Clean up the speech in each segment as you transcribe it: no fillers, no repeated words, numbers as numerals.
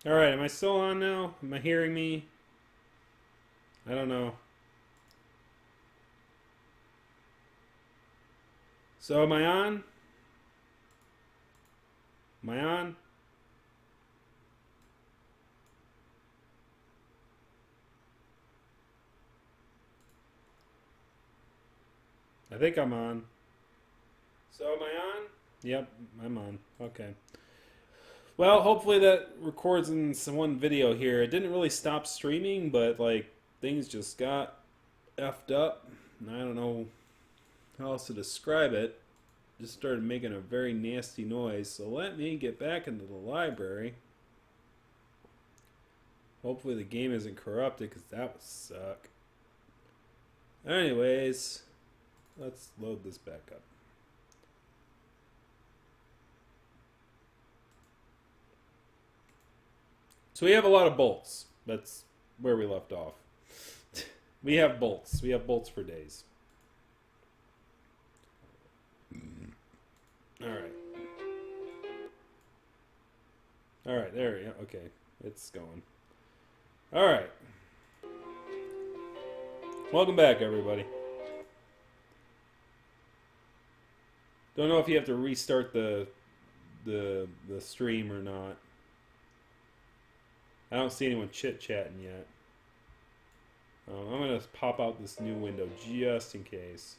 Alright, am I still on now? Am I hearing me? I don't know. So am I on? Am I on? I think I'm on. So am I on? Yep, I'm on. Okay. Well, hopefully that records in some one video here. It didn't really stop streaming, but like things just got effed up. I don't know how else to describe it. Just started making a very nasty noise. So let me get back into the library. Hopefully the game isn't corrupted because that would suck. Anyways, let's load this back up. So we have a lot of bolts. That's where we left off. We have bolts. We have bolts for days. Alright. Alright, there we go. Okay. It's going. Alright. Welcome back, everybody. Don't know if you have to restart the stream or not. I don't see anyone chit-chatting yet. I'm going to pop out this new window just in case.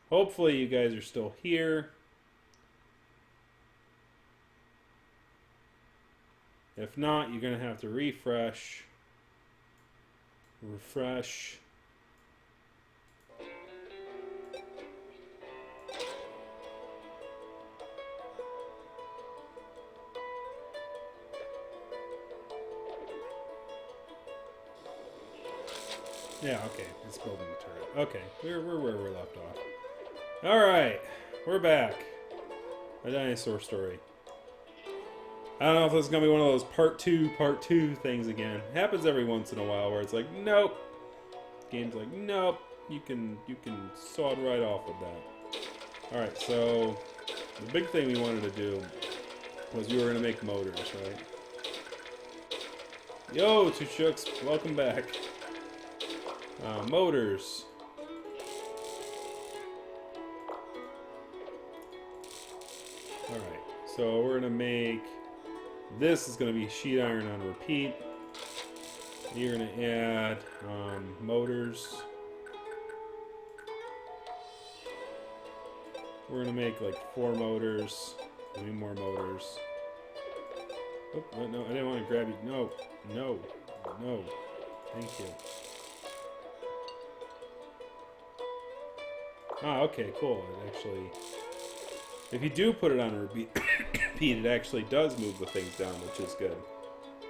Hopefully you guys are still here. If not, you're going to have to refresh. Refresh. Yeah, okay. It's building the turret. Okay, we're where we left off. Alright, we're back. A dinosaur story. I don't know if this is going to be one of those part two things again. It happens every once in a while where it's like, nope. Game's like, nope. You can sod right off with that. Alright, so the big thing we wanted to do was we were going to make motors, right? Yo, Two Shooks, welcome back. Motors. Alright, so we're gonna make this is gonna be sheet iron on repeat. You're gonna add motors. We're gonna make like 4 motors. Maybe more motors. Oh, no, I didn't want to grab you. No, no, no. Thank you. Ah, okay, cool. It actually, if you do put it on a repeat, it actually does move the things down, which is good.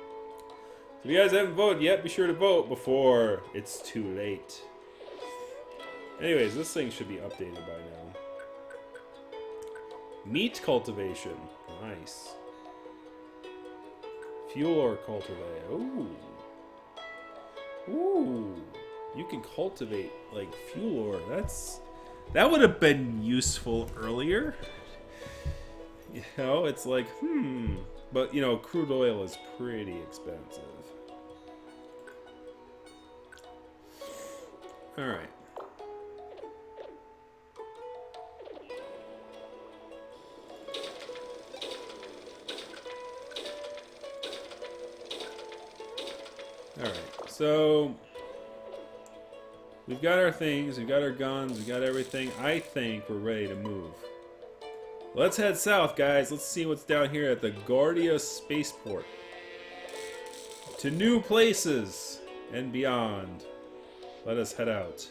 So if you guys haven't voted yet, be sure to vote before it's too late. Anyways, this thing should be updated by now. Meat cultivation. Nice. Fuel or cultivate. Ooh. Ooh. You can cultivate, like, fuel ore. That would have been useful earlier. You know, it's like, But, you know, crude oil is pretty expensive. Alright. Alright, so we've got our things, we've got our guns, we've got everything. I think we're ready to move. Let's head south, guys. Let's see what's down here at the Guardia Spaceport. To new places and beyond. Let us head out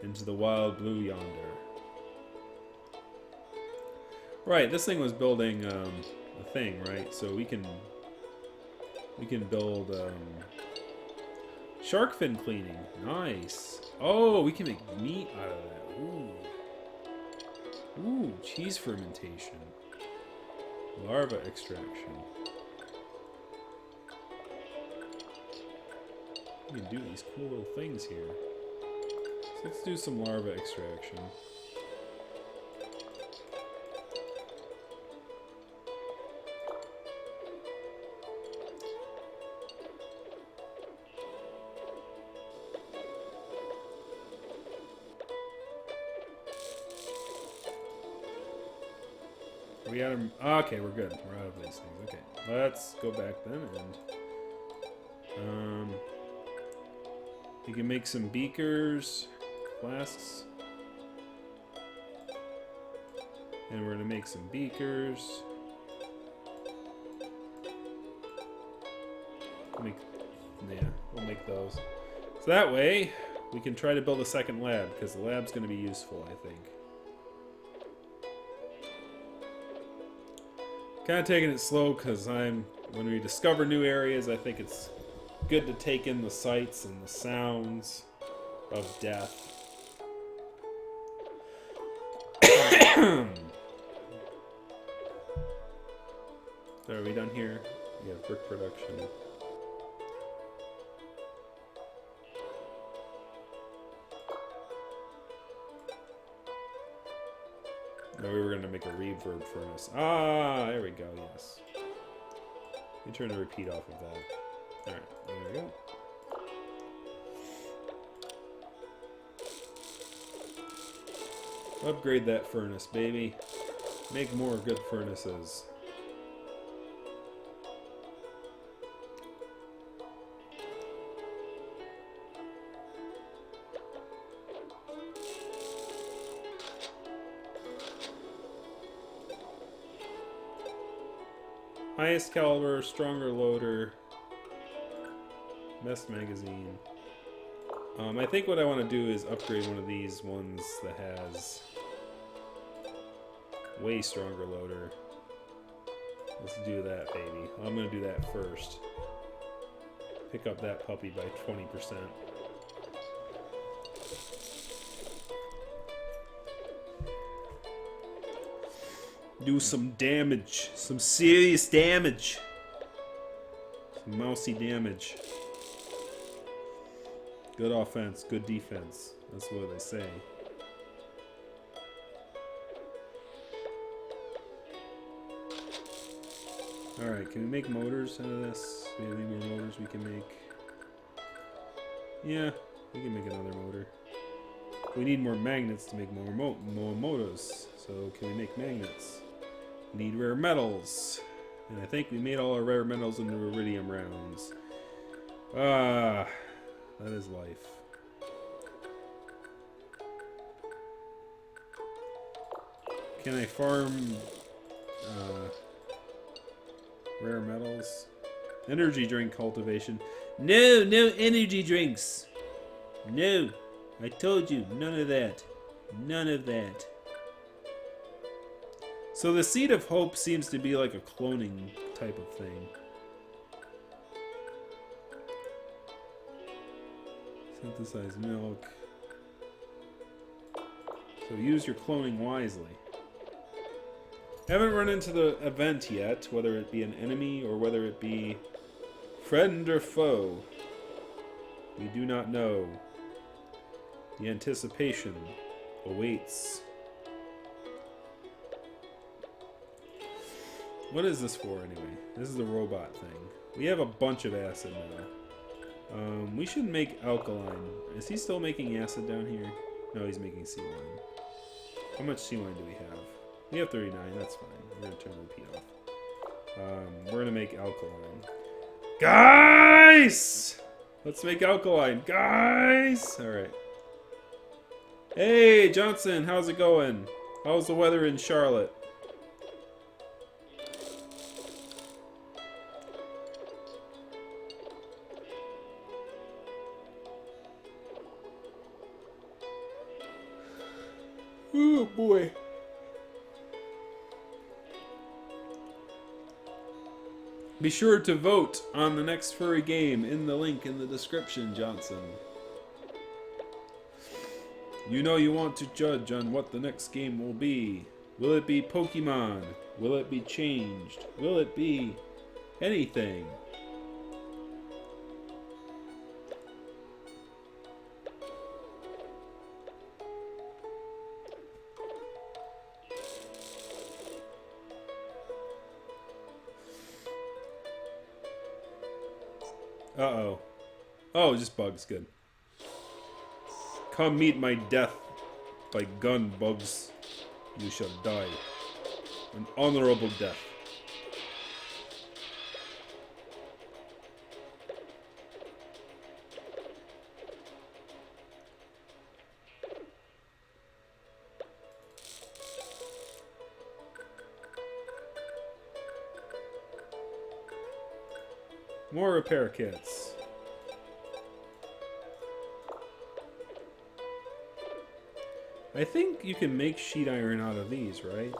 into the wild blue yonder. Right, this thing was building a thing, right? So we can build shark fin cleaning. Nice. Oh, we can make meat out of that. Ooh. Ooh, cheese fermentation. Larva extraction. We can do these cool little things here. So let's do some larva extraction. Are we out of... Okay, we're good. We're out of these things. Okay, let's go back then and... you can make some beakers, flasks. And we're going to make some beakers. We'll make those. So that way, we can try to build a second lab, because the lab's going to be useful, I think. Kind of taking it slow, because when we discover new areas, I think it's good to take in the sights and the sounds of death. So are we done here? Yeah, brick production. No, we were going to make a reverb furnace. Ah, there we go, yes. Let me turn the repeat off of that. Alright, there we go. Upgrade that furnace, baby. Make more good furnaces. Highest caliber, stronger loader, best magazine. I think what I want to do is upgrade one of these ones that has way stronger loader. Let's do that, baby. I'm going to do that first. Pick up that puppy by 20%. Do some damage. Some serious damage. Some mousy damage. Good offense, good defense. That's what they say. Alright, can we make motors out of this? Do we have any more motors we can make? Yeah, we can make another motor. We need more magnets to make more motors. So can we make magnets? We need rare metals. And I think we made all our rare metals into iridium rounds. Ah, that is life. Can I farm rare metals? Energy drink cultivation. No, no energy drinks. No. I told you, none of that. None of that. So the Seed of Hope seems to be like a cloning type of thing. Synthesized milk. So use your cloning wisely. Haven't run into the event yet, whether it be an enemy or whether it be friend or foe. We do not know. The anticipation awaits. What is this for anyway? This is the robot thing. We have a bunch of acid now. We should make alkaline. Is he still making acid down here? No, he's making sea wine. How much sea wine do we have? We have 39, that's fine. We're gonna turn the repeat off. We're gonna make alkaline. Guys! Let's make alkaline. Guys! Alright. Hey, Johnson, how's it going? How's the weather in Charlotte? Oh boy. Be sure to vote on the next furry game in the link in the description, Johnson. You know you want to judge on what the next game will be. Will it be Pokemon? Will it be changed? Will it be anything? Uh-oh. Oh, just bugs. Good. Come meet my death by gun, bugs. You shall die. An honorable death. More repair kits. I think you can make sheet iron out of these, right?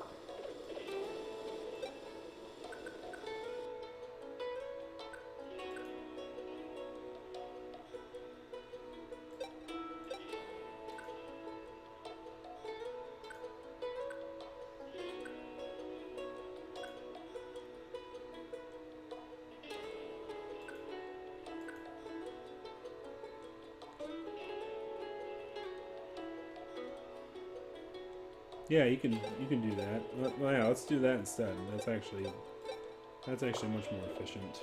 Yeah, you can do that. Well, yeah, let's do that instead. That's actually much more efficient.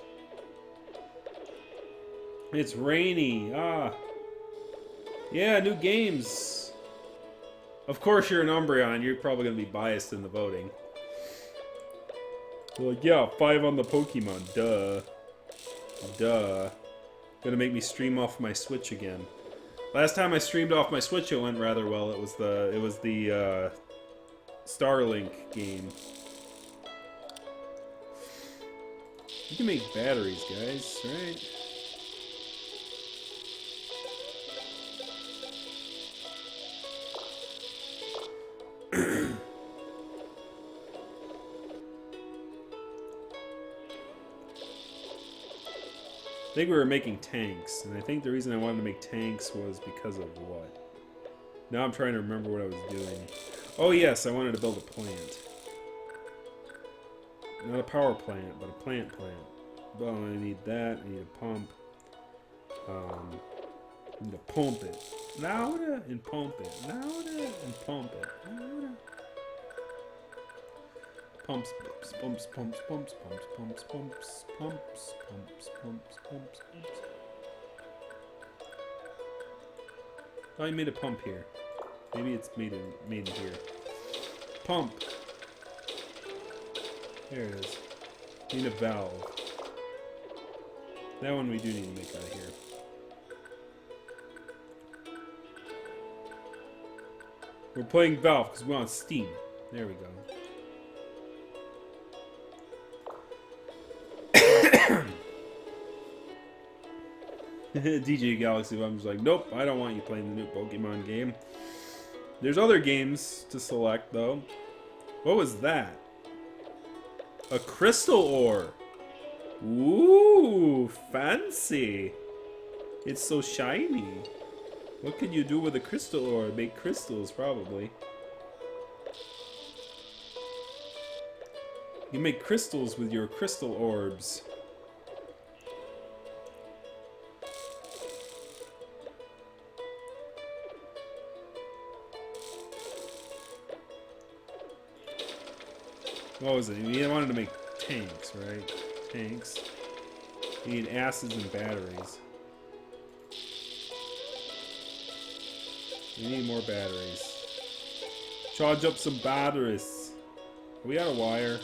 It's rainy. Ah. Yeah, new games. Of course you're an Umbreon. You're probably going to be biased in the voting. You're like, yeah, 5 on the Pokemon. Duh. Duh. Gonna make me stream off my Switch again. Last time I streamed off my Switch, it went rather well. It was the Starlink game. You can make batteries, guys, right? I think we were making tanks, and I think the reason I wanted to make tanks was because of what? Now I'm trying to remember what I was doing. Oh yes, I wanted to build a plant. Not a power plant, but a plant. Well, I need that, I need a pump. I need to pump it. Louder and pump it. Louder and pump it. Louder. Pumps, pumps, pumps, pumps, pumps, pumps, pumps, pumps, pumps, pumps, pumps, pumps. Oh, I made a pump here. Maybe it's made in here. Pump. There it is. Need a valve. That one we do need to make out of here. We're playing valve because we want steam. There we go. DJ Galaxy Bum's like, nope, I don't want you playing the new Pokemon game. There's other games to select, though. What was that? A crystal ore. Ooh, fancy. It's so shiny. What can you do with a crystal ore? Make crystals, probably. You make crystals with your crystal orbs. What was it? You wanted to make tanks, right? Tanks. You need acids and batteries. You need more batteries. Charge up some batteries. Are we out of wire?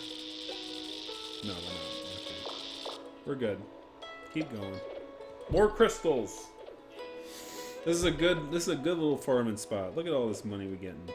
No, we're not. Okay. We're good. Keep going. More crystals. This is a good little farming spot. Look at all this money we're getting.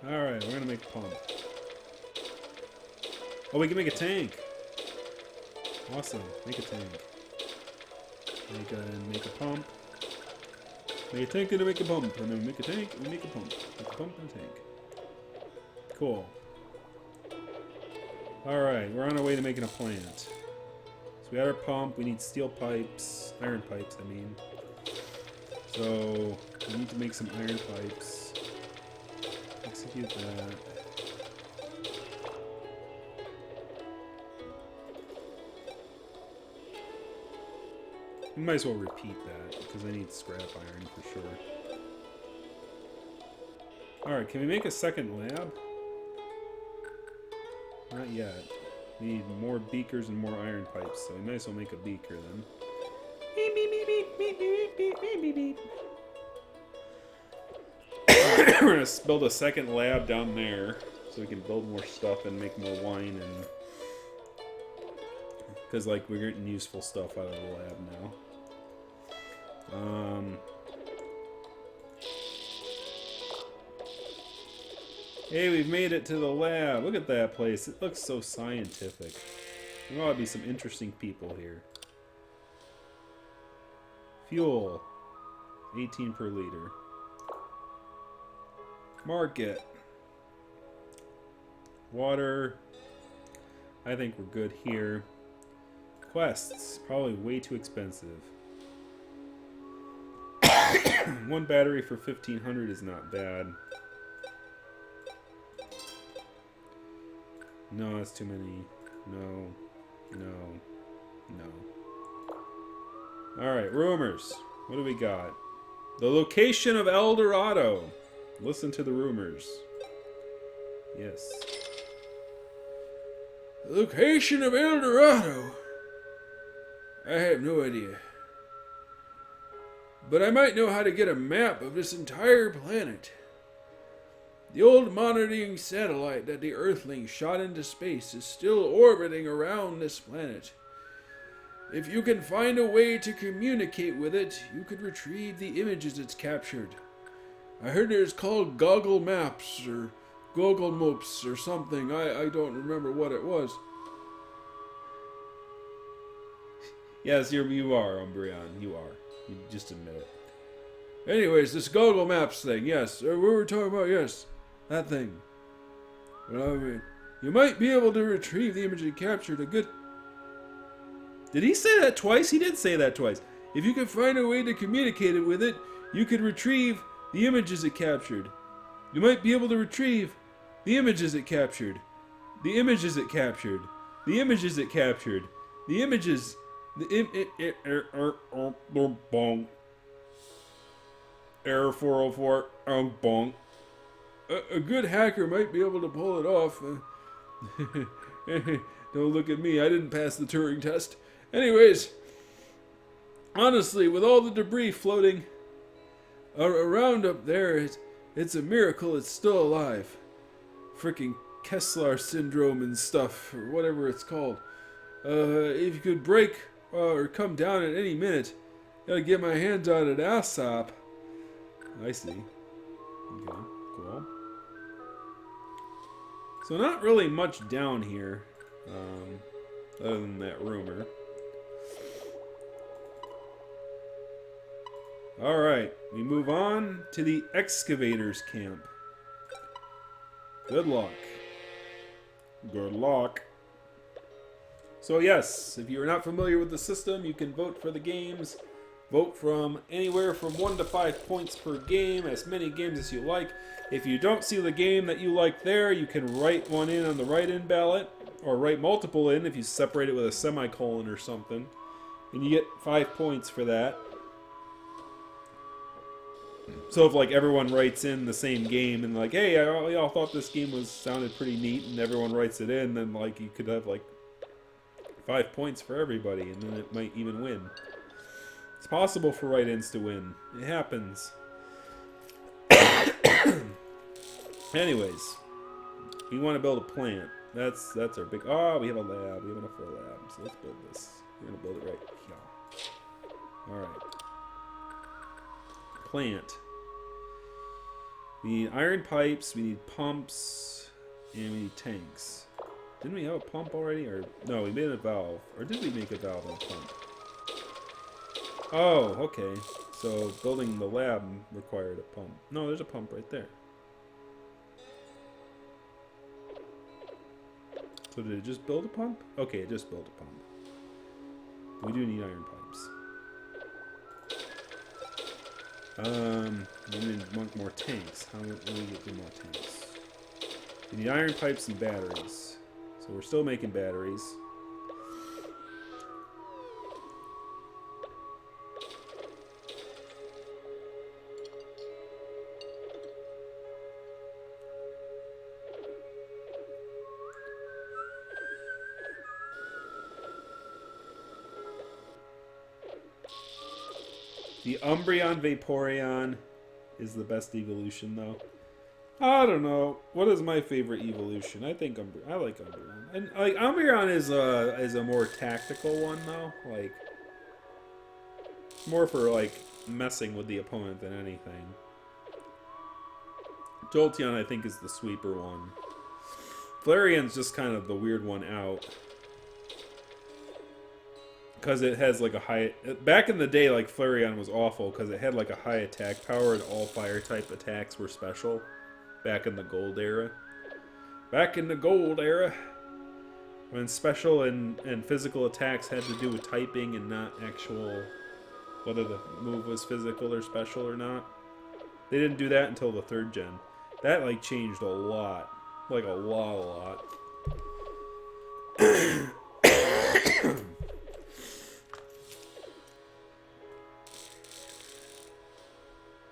Alright, we're gonna make a pump. Oh, we can make a tank! Awesome, make a tank. Make a pump. Make a tank and make a pump. And then make a tank and make a pump. Make a pump and a tank. Cool. Alright, we're on our way to making a plant. So we got our pump, we need steel pipes. Iron pipes, I mean. So, we need to make some iron pipes. Execute that. We might as well repeat that, because I need scrap iron for sure. Alright, can we make a second lab? Not yet. We need more beakers and more iron pipes, so we might as well make a beaker then. Beep, beep, beep, beep, beep, beep, beep, beep, beep, beep. We're going to build a second lab down there, so we can build more stuff and make more wine and... Because, like, we're getting useful stuff out of the lab now. Hey, we've made it to the lab. Look at that place. It looks so scientific. There ought to be some interesting people here. Fuel. 18 per liter. Market. Water. I think we're good here. Quests. Probably way too expensive. One battery for 1,500 is not bad. No, that's too many. No. No. No. Alright, rumors. What do we got? The location of El Dorado. Listen to the rumors. Yes. The location of El Dorado? I have no idea. But I might know how to get a map of this entire planet. The old monitoring satellite that the Earthlings shot into space is still orbiting around this planet. If you can find a way to communicate with it, you could retrieve the images it's captured. I heard it is called Goggle Maps or Goggle Mops or something. I don't remember what it was. Yes, you are, Umbreon. You are. You just admit it. Anyways, this Goggle Maps thing, yes. We were talking about, yes. That thing. Well, I mean, you might be able to retrieve the image it captured. A good... Did he say that twice? He did say that twice. If you could find a way to communicate it with it, you could retrieve the images it captured. You might be able to retrieve the images it captured. The images it captured. The images it captured. The images... Error 404. Bonk. A good hacker might be able to pull it off. Don't look at me. I didn't pass the Turing test. Anyways, honestly, with all the debris floating around up there, it's a miracle it's still alive. Freaking Kessler syndrome and stuff, or whatever it's called. If you could break or come down at any minute, gotta get my hands on it ASAP. I see. Okay, cool. So not really much down here, other than that rumor. Alright, we move on to the excavators camp. Good luck. Good luck. So yes, if you are not familiar with the system, you can vote for the games. Vote from anywhere from 1 to 5 points per game, as many games as you like. If you don't see the game that you like there, you can write one in on the write-in ballot, or write multiple in if you separate it with a semicolon or something. And you get 5 points for that. So if like everyone writes in the same game and like, hey, I all thought this game sounded pretty neat, and everyone writes it in, then like you could have like 5 points for everybody, and then it might even win. It's possible for write-ins to win. It happens. Anyways, we want to build a plant. That's our big... Oh, we have a lab. We have enough for a lab. So let's build this. We're going to build it right here. Alright. Plant. We need iron pipes. We need pumps. And we need tanks. Didn't we have a pump already? Or no, we made a valve. Or did we make a valve and a pump? Oh, okay. So building the lab required a pump. No, there's a pump right there. So did it just build a pump? Okay, it just built a pump. We do need iron pipes. We need more tanks. How do we get more tanks? We need iron pipes and batteries. So we're still making batteries. The Umbreon Vaporeon is the best evolution, though. I don't know. What is my favorite evolution? I think I like Umbreon. And like Umbreon is a more tactical one, though. Like more for like messing with the opponent than anything. Jolteon, I think, is the sweeper one. Flareon's just kind of the weird one out. Because it has like a high... Back in the day, like, Flareon was awful because it had like a high attack power and all fire type attacks were special. Back in the gold era. Back in the gold era. When special and physical attacks had to do with typing and not actual... Whether the move was physical or special or not. They didn't do that until the 3rd gen. That like changed a lot. Like a lot.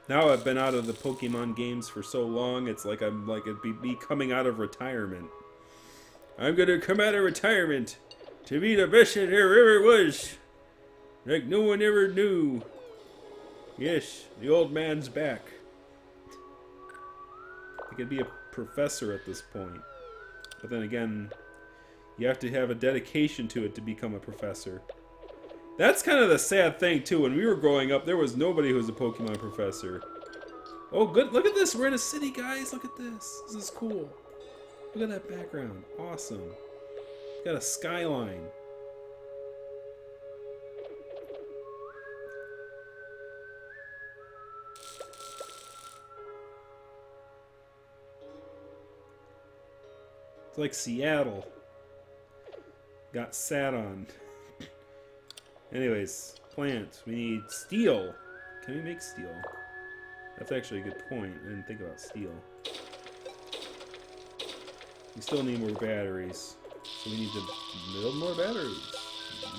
Now I've been out of the Pokemon games for so long, it's like I'm like it'd be me coming out of retirement. I'm gonna come out of retirement to be the best that there ever was. Like no one ever knew. Yes, the old man's back. I could be a professor at this point. But then again, you have to have a dedication to it to become a professor. That's kind of the sad thing, too. When we were growing up, there was nobody who was a Pokemon professor. Oh, good. Look at this. We're in a city, guys. Look at this. This is cool. Look at that background. Awesome. Got a skyline. It's like Seattle. Got sat on. Anyways, plants. We need steel. Can we make steel? That's actually a good point. I didn't think about steel. We still need more batteries. So we need to build more batteries.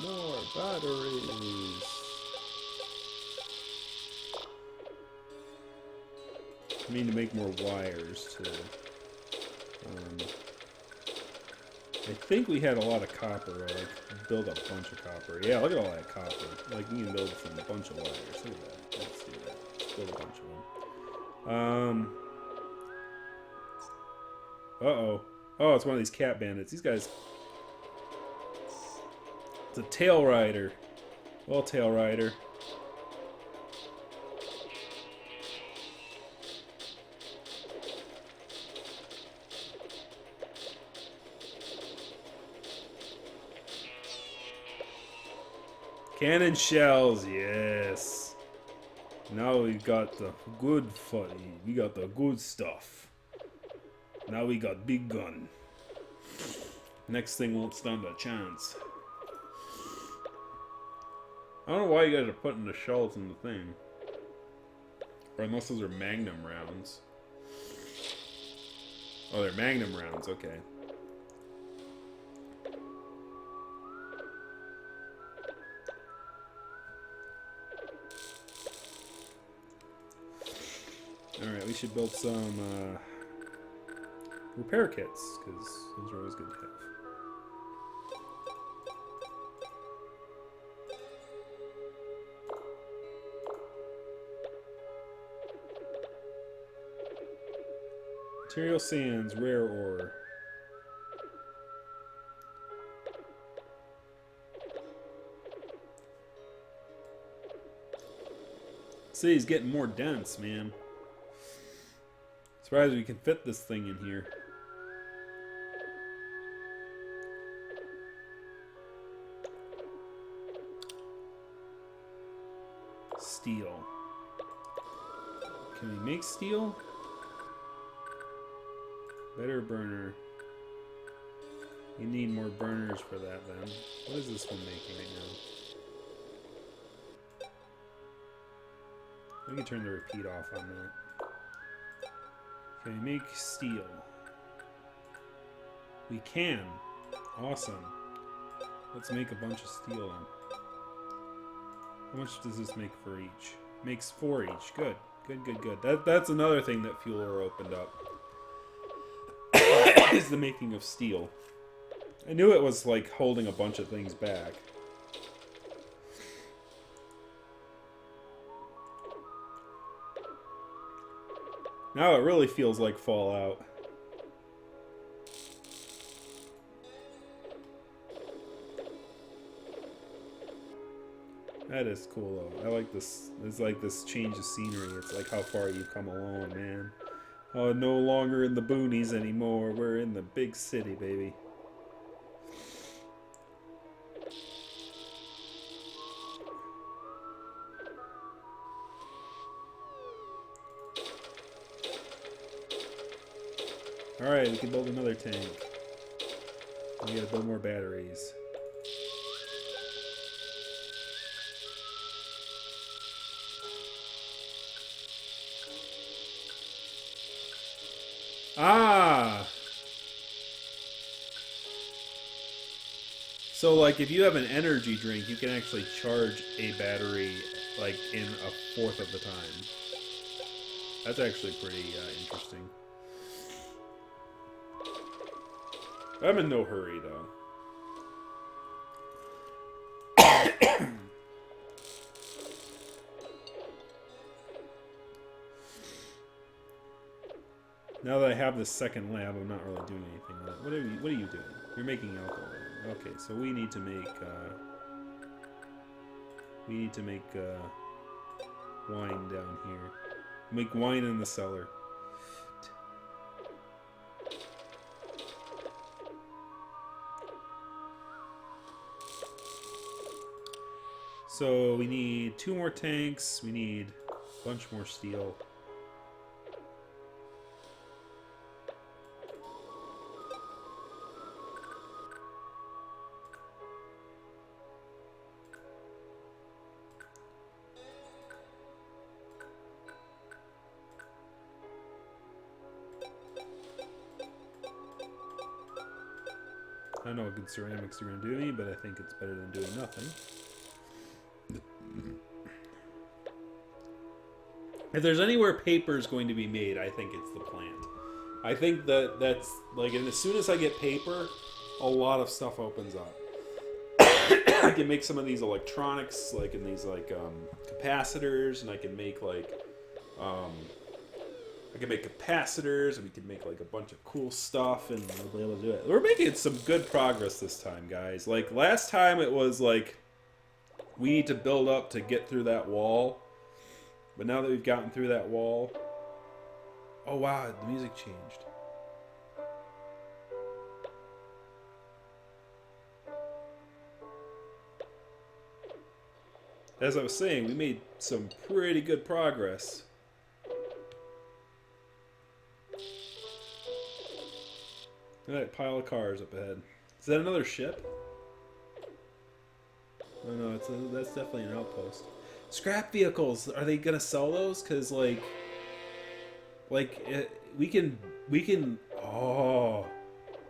More batteries. We need to make more wires, too. I think we had a lot of copper, like build a bunch of copper. Yeah, look at all that copper. Like you can build from a bunch of wires. Look at that. Let's do that. Let's build a bunch of them. Uh-oh. Oh, it's one of these cat bandits. These guys. It's a tail rider. Well, tail rider. Cannon shells, yes. Now we got the good fight. We got the good stuff. Now we got big gun. Next thing won't stand a chance. I don't know why you guys are putting the shells in the thing. Or unless those are magnum rounds. Oh, they're magnum rounds, okay. Alright, we should build some repair kits, because those are always good to have. Material sands, rare ore. City's getting more dense, man. Surprised we can fit this thing in here. Steel. Can we make steel? Better burner. You need more burners for that then. What is this one making right now? We can turn the repeat off on that. Okay, make steel. We can. Awesome. Let's make a bunch of steel then. How much does this make for each? Makes 4 each. Good. Good. That's another thing that Fueler opened up. Is the making of steel. I knew it was like holding a bunch of things back. Now it really feels like Fallout. That is cool though. I like this. It's like this change of scenery. It's like how far you've come along, man. Oh, no longer in the boonies anymore. We're in the big city, baby. Alright, we can build another tank. We gotta build more batteries. Ah! So, like, if you have an energy drink, you can actually charge a battery, like, in a fourth of the time. That's actually pretty interesting. I'm in no hurry, though. Now that I have this second lab, I'm not really doing anything with it. What are you doing? You're making alcohol. Okay, so we need to make wine down here. Make wine in the cellar. So we need 2 more tanks. We need a bunch more steel. I don't know what good ceramics are going to do me, but I think it's better than doing nothing. If there's anywhere paper is going to be made, I think it's the plant. I think that's like, and as soon as I get paper, a lot of stuff opens up. I can make some of these electronics, like in these like capacitors, and I can make like capacitors, and we can make like a bunch of cool stuff, and we'll be able to do it. We're making some good progress this time, guys. Like last time, it was like we need to build up to get through that wall. But now that we've gotten through that wall... Oh wow, the music changed. As I was saying, we made some pretty good progress. Look at that pile of cars up ahead. Is that another ship? Oh no, that's definitely an outpost. Scrap vehicles. Are they gonna sell those? Cause like we can. Oh,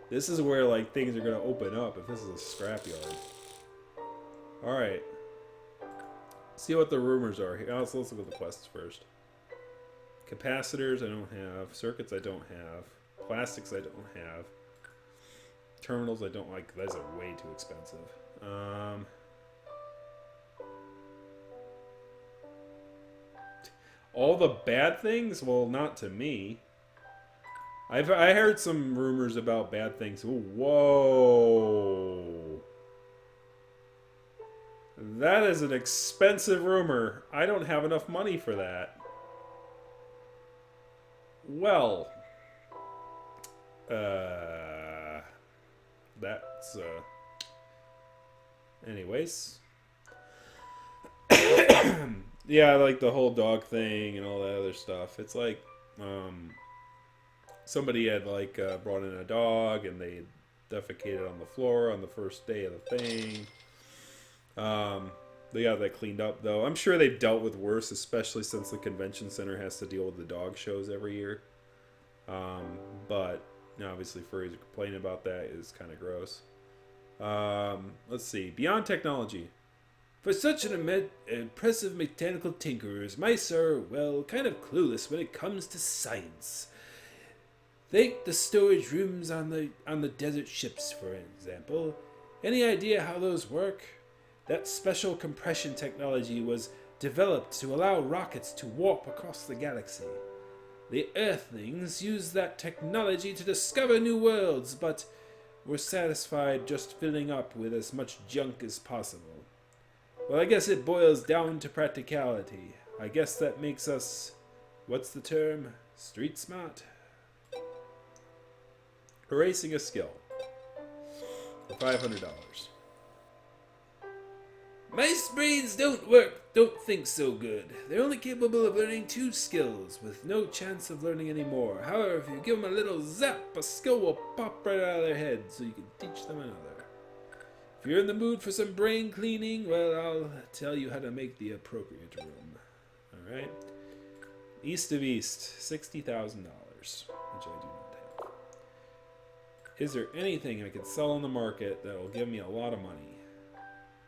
this is where like things are gonna open up if this is a scrapyard. All right. See what the rumors are here. Let's look at the quests first. Capacitors I don't have. Circuits I don't have. Plastics I don't have. Terminals I don't like. Those are way too expensive. All the bad things? Well, not to me. I heard some rumors about bad things. Ooh, whoa. That is an expensive rumor. I don't have enough money for that. Well. That's, anyways. Yeah, like the whole dog thing and all that other stuff. It's like, somebody had like brought in a dog and they defecated on the floor on the first day of the thing. They got that cleaned up though. I'm sure they've dealt with worse, especially since the convention center has to deal with the dog shows every year. But you know, obviously furries are complaining about that is kind of gross. Let's see. Beyond technology. For such an impressive mechanical tinkerers, mice are, well, kind of clueless when it comes to science. Take the storage rooms on the desert ships, for example. Any idea how those work? That special compression technology was developed to allow rockets to warp across the galaxy. The Earthlings use that technology to discover new worlds, but we're satisfied just filling up with as much junk as possible. Well, I guess it boils down to practicality. I guess that makes us, what's the term? Street smart? Erasing a skill for $500. Mice brains don't think so good. They're only capable of learning 2 skills, with no chance of learning any more. However, if you give them a little zap, a skill will pop right out of their head, so you can teach them another. If you're in the mood for some brain cleaning, well, I'll tell you how to make the appropriate room. Alright? East of East, $60,000, which I do not have. Is there anything I could sell on the market that will give me a lot of money?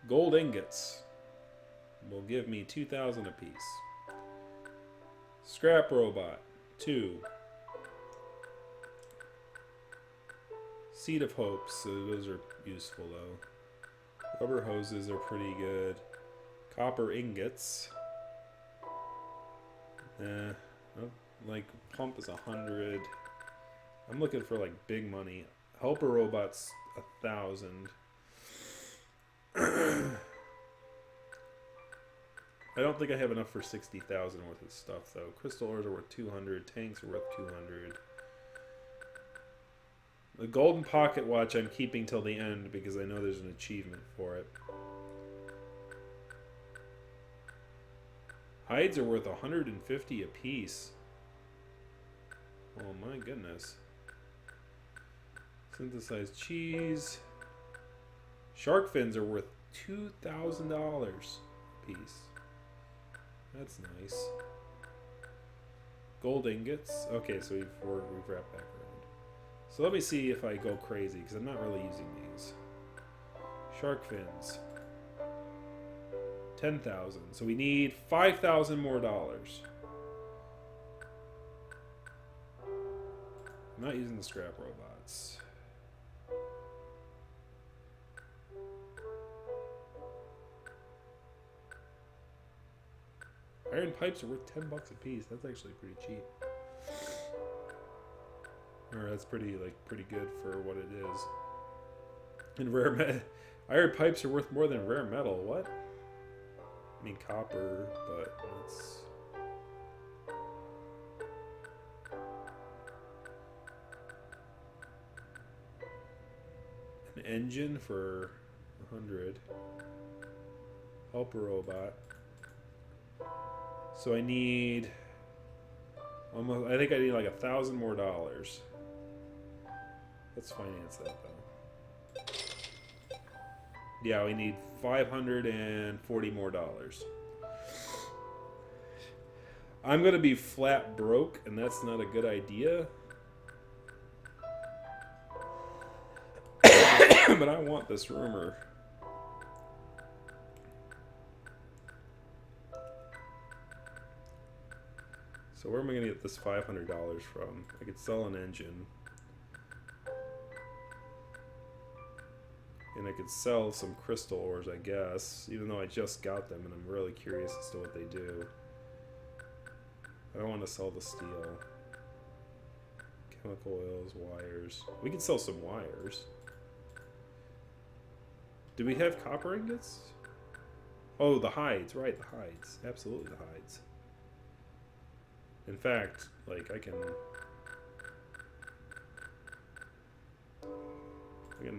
Gold ingots will give me 2,000 apiece. Scrap robot, 2. Seed of hope, so those are useful though. Rubber hoses are pretty good. Copper ingots. Like pump is 100. I'm looking for like big money. Helper robots 1,000. I don't think I have enough for 60,000 worth of stuff though. Crystal ores are worth 200. Tanks are worth 200. The golden pocket watch I'm keeping till the end because I know there's an achievement for it. Hides are worth 150 apiece. Oh my goodness. Synthesized cheese. Shark fins are worth $2,000 a piece. That's nice. Gold ingots. Okay, so we've wrapped back around. So let me see if I go crazy, because I'm not really using these. Shark fins. 10,000. So we need 5,000 more dollars. I'm not using the scrap robots. Iron pipes are worth 10 bucks a piece. That's actually pretty cheap. Or that's pretty good for what it is. And rare metal. Iron pipes are worth more than rare metal. What? I mean copper, but it's... An engine for 100. Helper robot. So I need almost, I think I need like 1,000 more dollars. Let's finance that though. Yeah, we need 540 more dollars. I'm gonna be flat broke, and that's not a good idea. But I want this rumor. So where am I going to get this $500 from? I could sell an engine. And I could sell some crystal ores, I guess. Even though I just got them and I'm really curious as to what they do. I don't want to sell the steel. Chemical oils, wires. We could sell some wires. Do we have copper ingots? Oh, the hides. Right, the hides. Absolutely the hides. In fact, like I can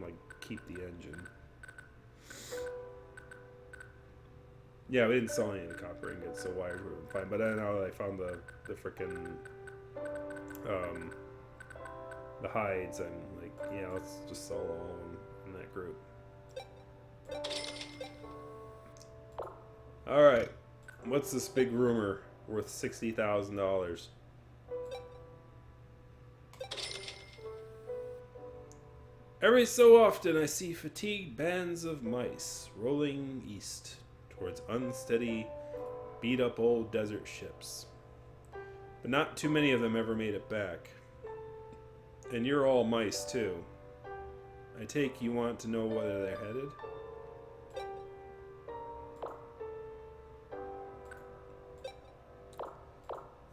like keep the engine. Yeah, we didn't sell any of the copper ingots, so wires would have been fine. But then now that I found the frickin' the hides, I'm like, yeah, let's just sell all of them in that group. All right, what's this big rumor? Worth $60,000. Every so often I see fatigued bands of mice rolling east towards unsteady, beat-up old desert ships. But not too many of them ever made it back. And you're all mice too. I take you want to know where they're headed?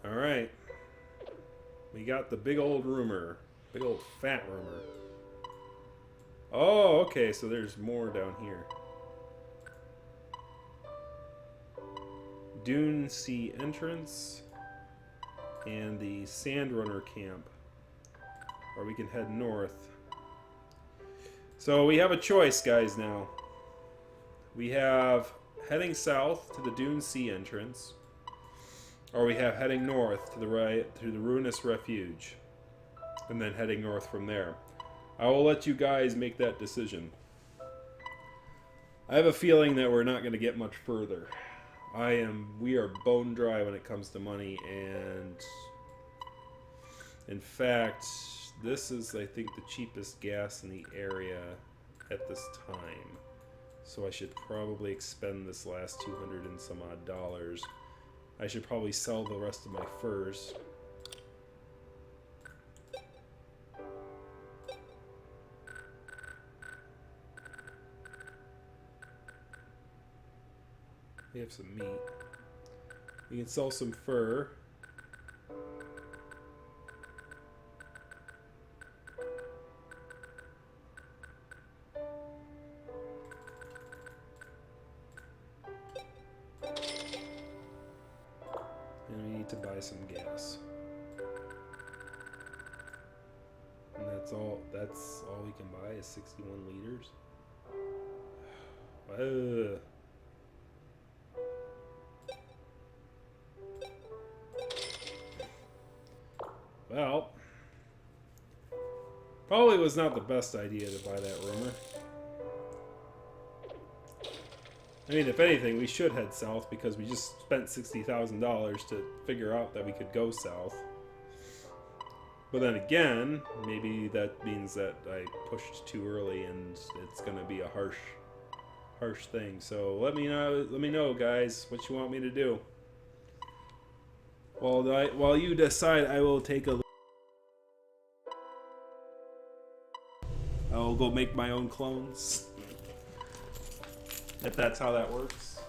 Alright. We got the big old rumor. Big old fat rumor. Oh, okay, so there's more down here. Dune Sea entrance and the Sandrunner camp. Or we can head north. So we have a choice, guys, now. We have heading south to the Dune Sea entrance. Or we have heading north to the right through the Ruinous Refuge. And then heading north from there. I will let you guys make that decision. I have a feeling that we're not going to get much further. We are bone dry when it comes to money, and in fact, this is, I think, the cheapest gas in the area at this time. So I should probably expend this last 200 and some odd dollars. I should probably sell the rest of my furs. We have some meat. We can sell some fur. And we need to buy some gas. And that's all we can buy is 61 liters. Well, probably was not the best idea to buy that rumor. I mean, if anything, we should head south because we just spent $60,000 to figure out that we could go south. But then again, maybe that means that I pushed too early and it's going to be a harsh thing. So let me know, guys, what you want me to do. While you decide, I will take a. I will go make my own clones. If that's how that works.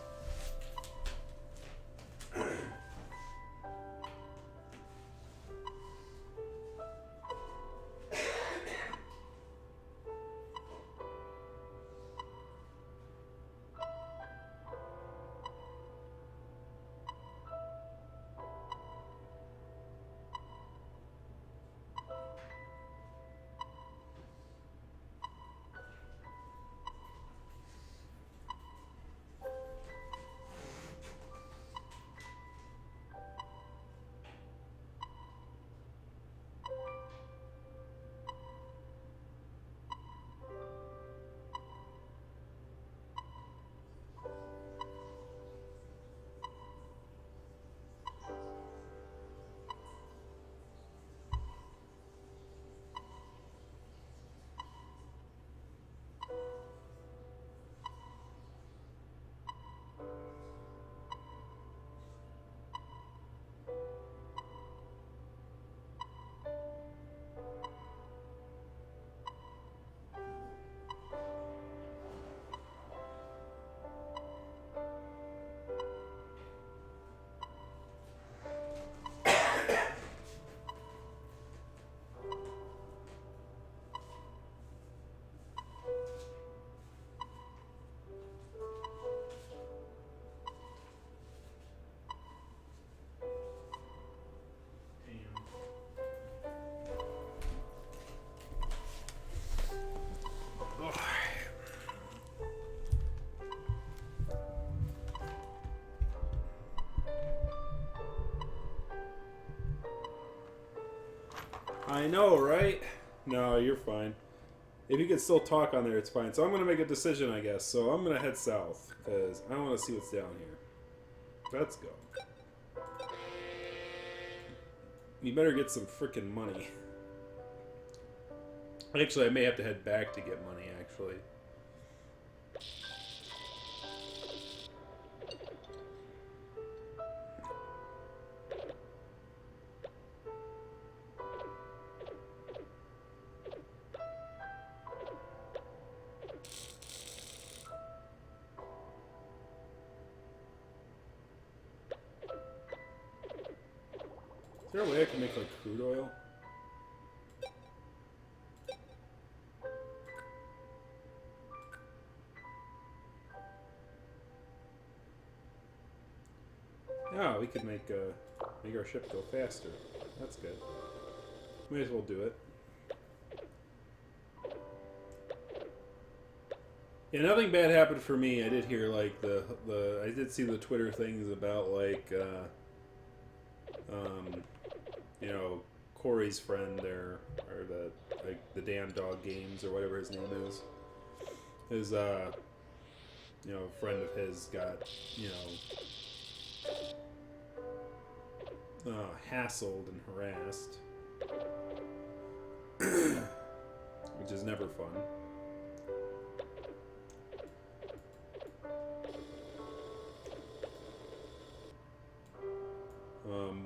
I know, right? No, you're fine. If you can still talk on there, it's fine. So I'm going to make a decision, I guess. So I'm going to head south, because I want to see what's down here. Let's go. You better get some freaking money. Actually, I may have to head back to get money, actually. Is there a way I can make like crude oil? Oh, we could make our ship go faster. That's good. May as well do it. Yeah, nothing bad happened for me. I did hear like I did see the Twitter things about like you know, Corey's friend there, or the damn dog games or whatever his name is. His you know, friend of his got, you know, hassled and harassed. Which is never fun.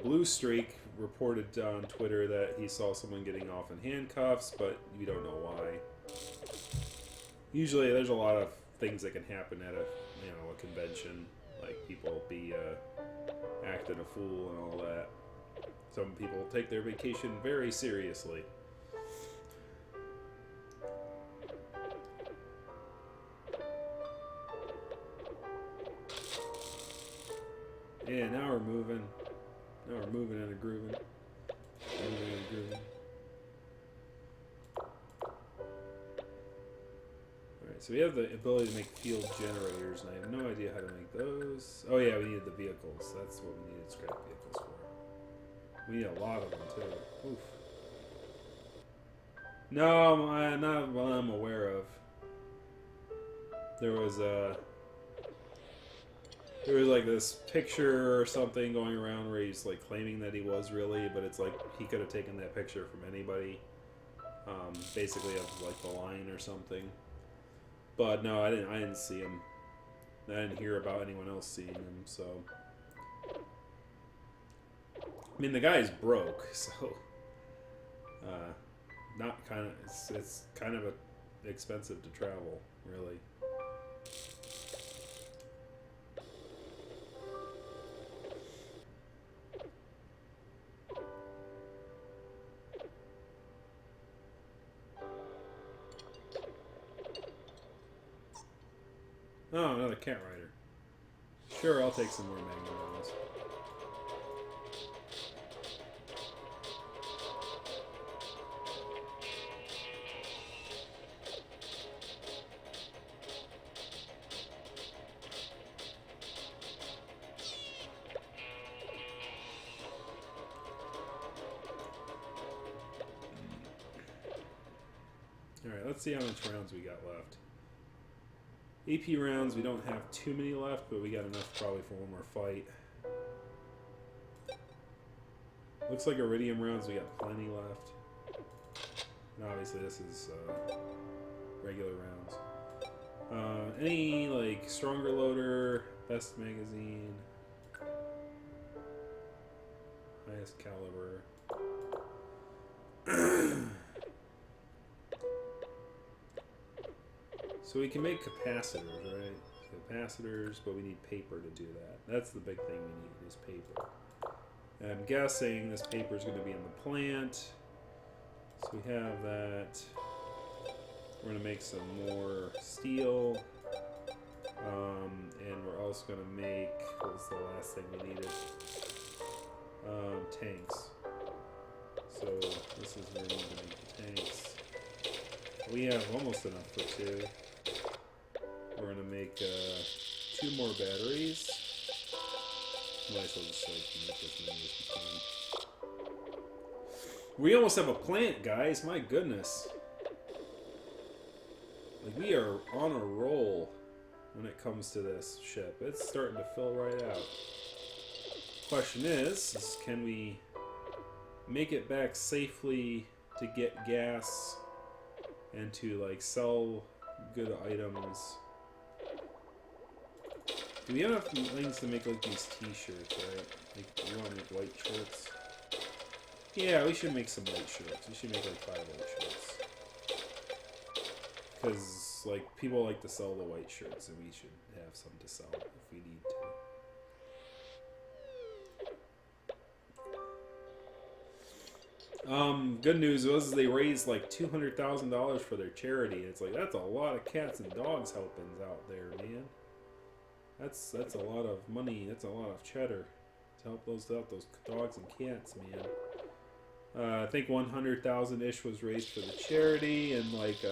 Blue Streak reported on Twitter that he saw someone getting off in handcuffs, but you don't know why. Usually there's a lot of things that can happen at a convention, like people be acting a fool and all that. Some people take their vacation very seriously. Yeah, now we're moving. Now we're moving and a grooving. Moving and a grooving. Alright, so we have the ability to make field generators, and I have no idea how to make those. Oh yeah, we needed the vehicles. That's what we needed scrap vehicles for. We need a lot of them too. Oof. No, not what I'm aware of. There was like this picture or something going around where he's like claiming that he was really, but it's like he could have taken that picture from anybody, basically of like the line or something. But no, I didn't see him. I didn't hear about anyone else seeing him. So, I mean, the guy's broke, so not kind of. It's kind of expensive to travel, really. Oh, another cat rider. Sure, I'll take some more magnum rounds. Alright, let's see how much rounds we got left. AP rounds, we don't have too many left, but we got enough probably for one more fight. Looks like iridium rounds, we got plenty left. And obviously this is regular rounds. Any, like, stronger loader, best magazine, highest caliber. So we can make capacitors, right? Capacitors, but we need paper to do that. That's the big thing we need, is paper. And I'm guessing this paper is going to be in the plant. So we have that. We're going to make some more steel. And we're also going to make, what was the last thing we needed? Tanks. So this is where we need to make the tanks. We have almost enough for two. We're gonna make 2 more batteries. Might as well just like make as many as we can. We almost have a plant, guys. My goodness. Like, we are on a roll when it comes to this ship. It's starting to fill right out. Question is can we make it back safely to get gas and to like sell good items? Do we have enough things to make like these t-shirts, right? Like, we want to make white shirts? Yeah, we should make some white shirts. We should make like 5 white shirts. Because, like, people like to sell the white shirts, and we should have some to sell if we need to. Good news was they raised like $200,000 for their charity. It's like that's a lot of cats and dogs helpings out there, man. That's a lot of money. That's a lot of cheddar to help those dogs and cats, man. I think 100,000 ish was raised for the charity, and like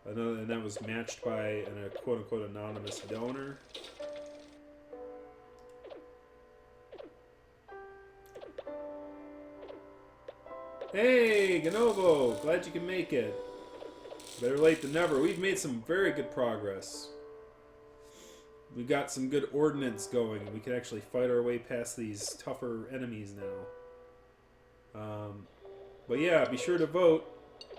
another, and that was matched by a quote unquote anonymous donor. Hey, Ganovo! Glad you can make it. Better late than never. We've made some very good progress. We've got some good ordnance going. We can actually fight our way past these tougher enemies now. But yeah, be sure to vote.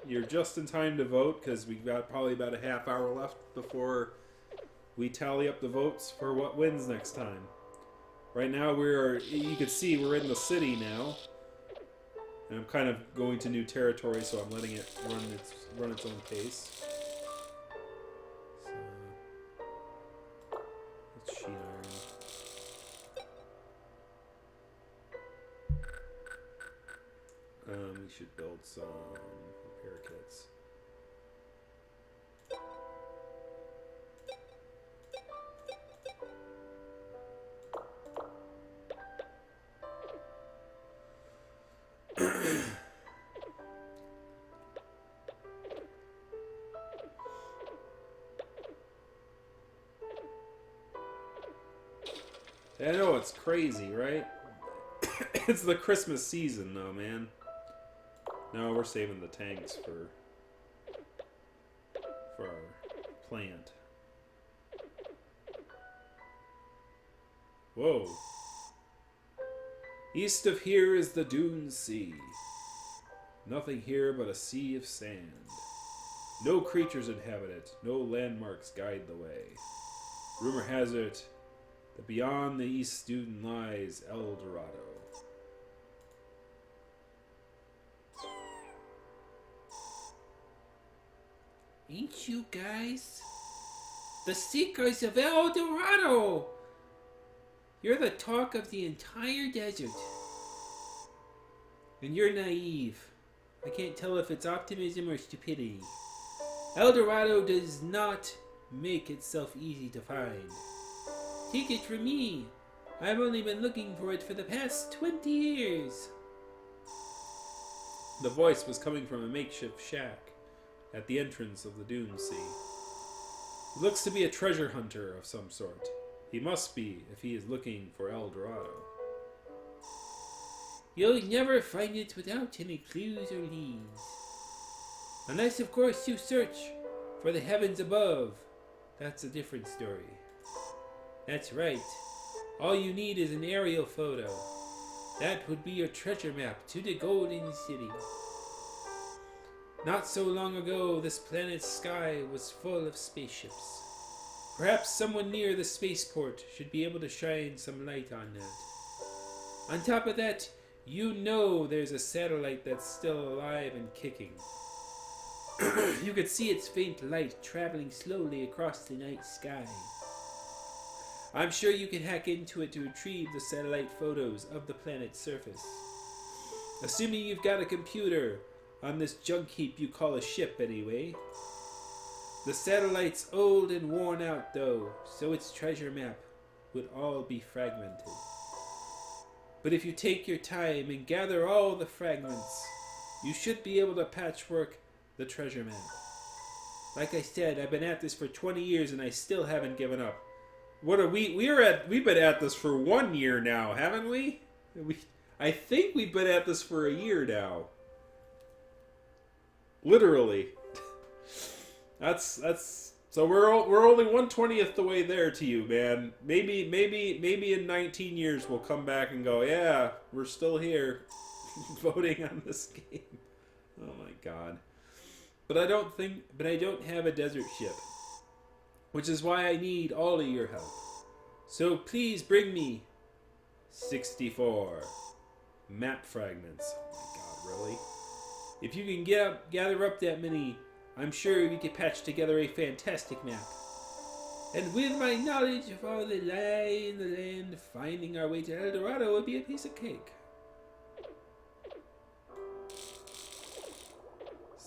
You're just in time to vote because we've got probably about a half hour left before we tally up the votes for what wins next time. Right now you can see we're in the city now. And I'm kind of going to new territory, so I'm letting it run its own pace. So, let's sheet iron. We should build some repair kits. I know, it's crazy, right? It's the Christmas season, though, man. No, we're saving the tanks for our plant. Whoa. East of here is the Dune Sea. Nothing here but a sea of sand. No creatures inhabit it. No landmarks guide the way. Rumor has it that beyond the East Dune lies El Dorado. Ain't you guys the seekers of El Dorado? You're the talk of the entire desert. And you're naive. I can't tell if it's optimism or stupidity. El Dorado does not make itself easy to find. Take it from me. I've only been looking for it for the past 20 years. The voice was coming from a makeshift shack at the entrance of the Dune Sea. He looks to be a treasure hunter of some sort. He must be if he is looking for El Dorado. You'll never find it without any clues or leads. Unless, of course, you search for the heavens above. That's a different story. That's right. All you need is an aerial photo. That would be your treasure map to the Golden City. Not so long ago, this planet's sky was full of spaceships. Perhaps someone near the spaceport should be able to shine some light on that. On top of that, you know there's a satellite that's still alive and kicking. You could see its faint light traveling slowly across the night sky. I'm sure you can hack into it to retrieve the satellite photos of the planet's surface. Assuming you've got a computer on this junk heap you call a ship anyway. The satellite's old and worn out though, so its treasure map would all be fragmented. But if you take your time and gather all the fragments, you should be able to patchwork the treasure map. Like I said, I've been at this for 20 years and I still haven't given up. What are we've been at this for 1 year now, haven't we? I think we've been at this for a year now. Literally. That's so we're only 1/20th the way there to you, man. Maybe in 19 years we'll come back and go, yeah, we're still here voting on this game. Oh my god. But I don't have a desert ship, which is why I need all of your help. So please bring me 64 map fragments. Oh my god, really? If you can gather up that many, I'm sure we could patch together a fantastic map. And with my knowledge of all the lie in the land, finding our way to El Dorado would be a piece of cake.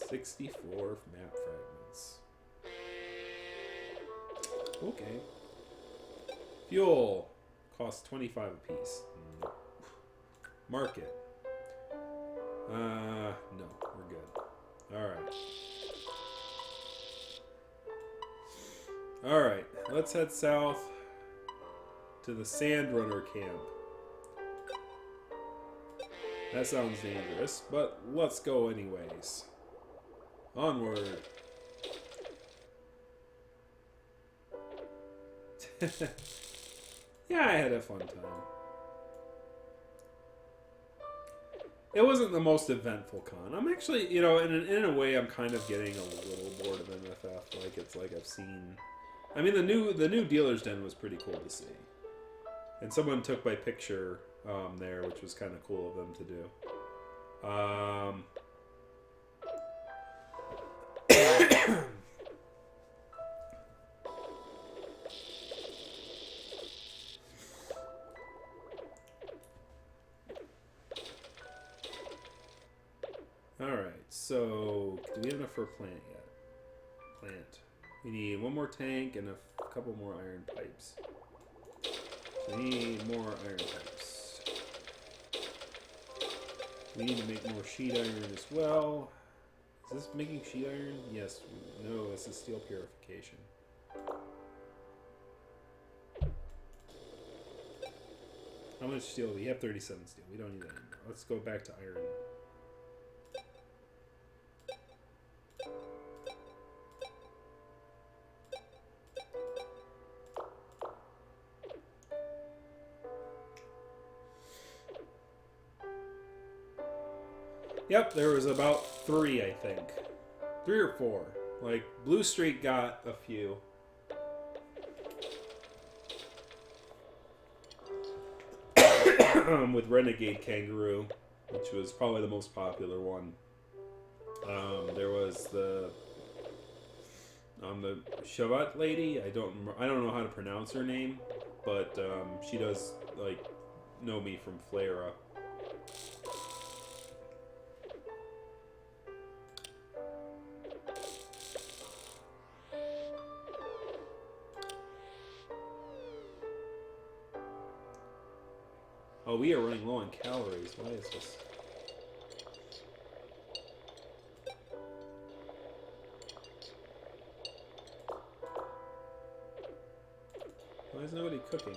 64 map fragments. Okay. Fuel costs 25 apiece. Market. No, we're good. Alright. Alright, let's head south to the Sandrunner camp. That sounds dangerous, but let's go anyways. Onward. Yeah, I had a fun time. It wasn't the most eventful con. I'm actually, you know, in a way, I'm kind of getting a little bored of MFF. Like it's like I've seen. I mean, the new Dealer's Den was pretty cool to see, and someone took my picture there, which was kind of cool of them to do. Alright, so do we have enough for a plant yet? Plant. We need one more tank and a couple more iron pipes. We need more iron pipes. We need to make more sheet iron as well. Is this making sheet iron? Yes. No, this is steel purification. How much steel? We have 37 steel. We don't need that anymore. Let's go back to iron. Yep, there was about 3, I think. 3 or 4. Like, Blue Streak got a few. With Renegade Kangaroo, which was probably the most popular one. There was the Shavat lady. I don't know how to pronounce her name, but she does like know me from Flera. Oh, we are running low on calories. Why is this? Why is nobody cooking?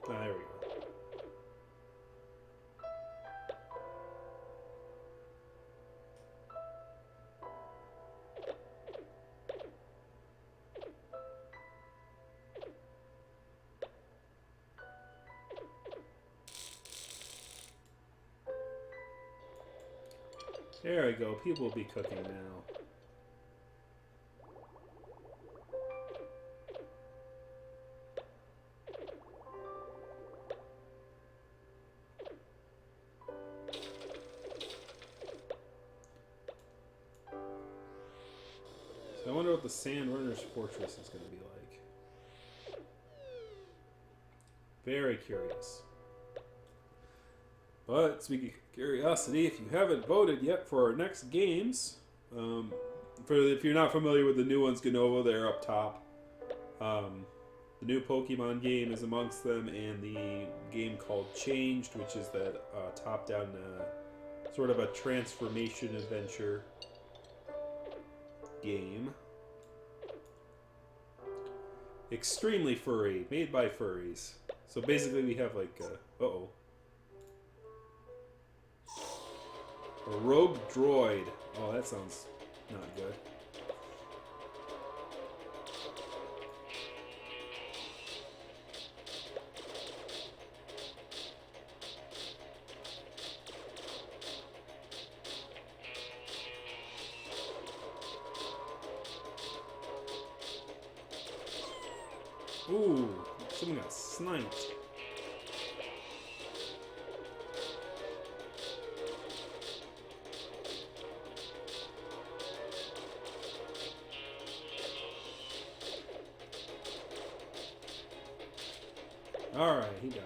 Ah, there we go. There we go. People will be cooking now. So I wonder what the Sandrunner's fortress is going to be like. Very curious. But speaking of curiosity, if you haven't voted yet for our next games, if you're not familiar with the new ones, Ganova, they're up top. The new Pokemon game is amongst them, and the game called Changed, which is that top-down sort of a transformation adventure game. Extremely furry, made by furries. So basically we have like, uh-oh. A rogue droid. Oh, that sounds not good. Ooh, someone got sniped. Alright, he died.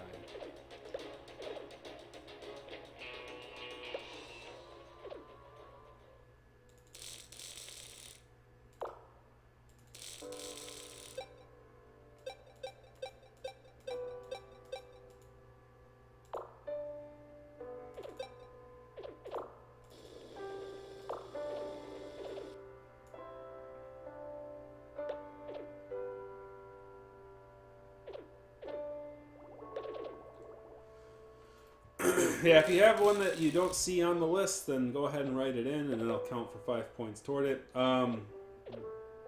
Yeah, if you have one that you don't see on the list, then go ahead and write it in, and it'll count for 5 points toward it.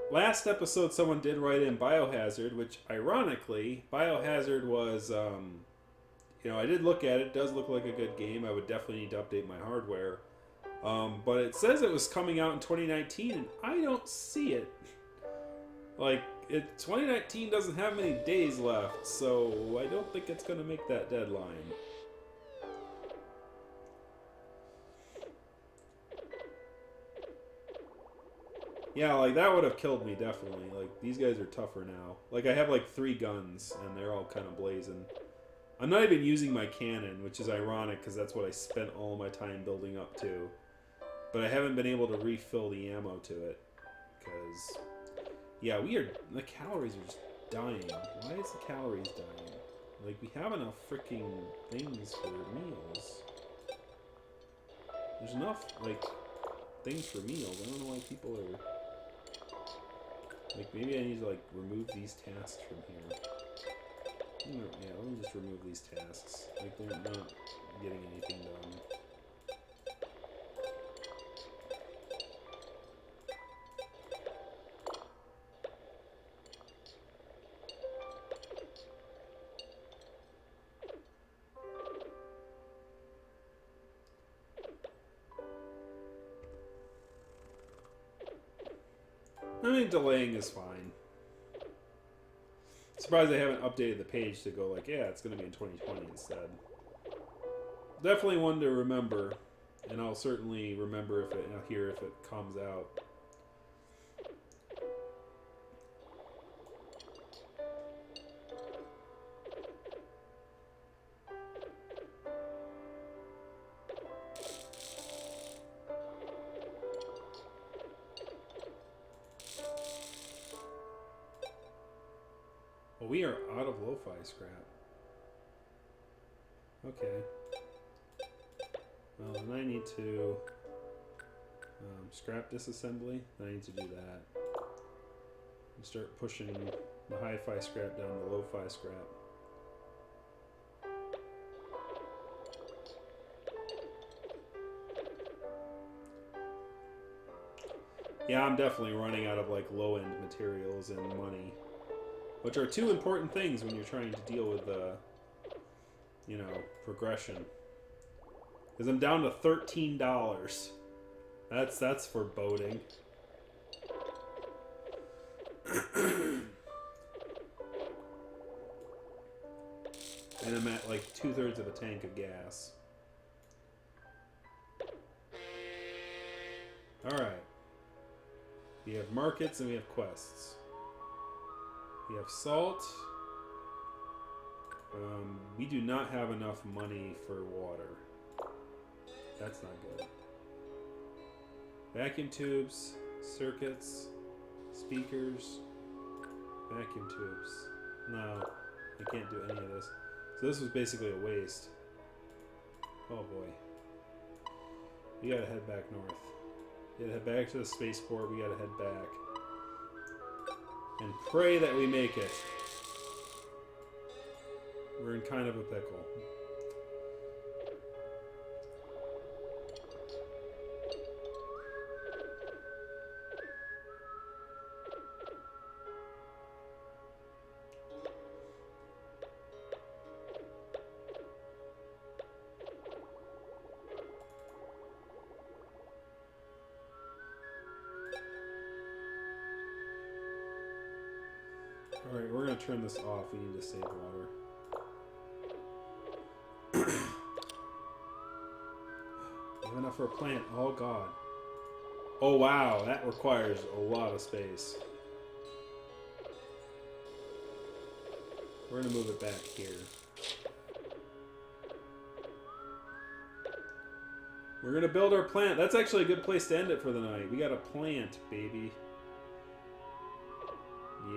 Last episode, someone did write in Biohazard, which, ironically, Biohazard was, I did look at it. It does look like a good game. I would definitely need to update my hardware. But it says it was coming out in 2019, and I don't see it. 2019 doesn't have many days left, so I don't think it's going to make that deadline. Yeah, that would have killed me, definitely. These guys are tougher now. I have, 3 guns, and they're all kind of blazing. I'm not even using my cannon, which is ironic, because that's what I spent all my time building up to. But I haven't been able to refill the ammo to it. Because, yeah, the calories are just dying. Why is the calories dying? We have enough freaking things for meals. There's enough, things for meals. I don't know why people are... maybe I need to, remove these tasks from here. Yeah, let me just remove these tasks. They're not getting anything done. I mean, delaying is fine. Surprised they haven't updated the page to go yeah, it's going to be in 2020 instead. Definitely one to remember, and I'll certainly remember if it comes out. Well, we are out of lo-fi scrap. Okay. Well, then I need to scrap disassembly. I need to do that. And start pushing the hi-fi scrap down to lo-fi scrap. Yeah, I'm definitely running out of low-end materials and money, which are 2 important things when you're trying to deal with progression. Because I'm down to $13. That's foreboding. And I'm at 2/3 of a tank of gas. Alright. We have markets and we have quests. We have salt. We do not have enough money for water. That's not good. Vacuum tubes, circuits, speakers, vacuum tubes. No, I can't do any of this. So this was basically a waste. Oh boy. We gotta head back north. We gotta head back to the spaceport. We gotta head back. And pray that we make it. We're in kind of a pickle. Alright, we're going to turn this off. We need to save water. We have enough for a plant. Oh, God. Oh, wow. That requires a lot of space. We're gonna move it back here. We're gonna build our plant. That's actually a good place to end it for the night. We got a plant, baby.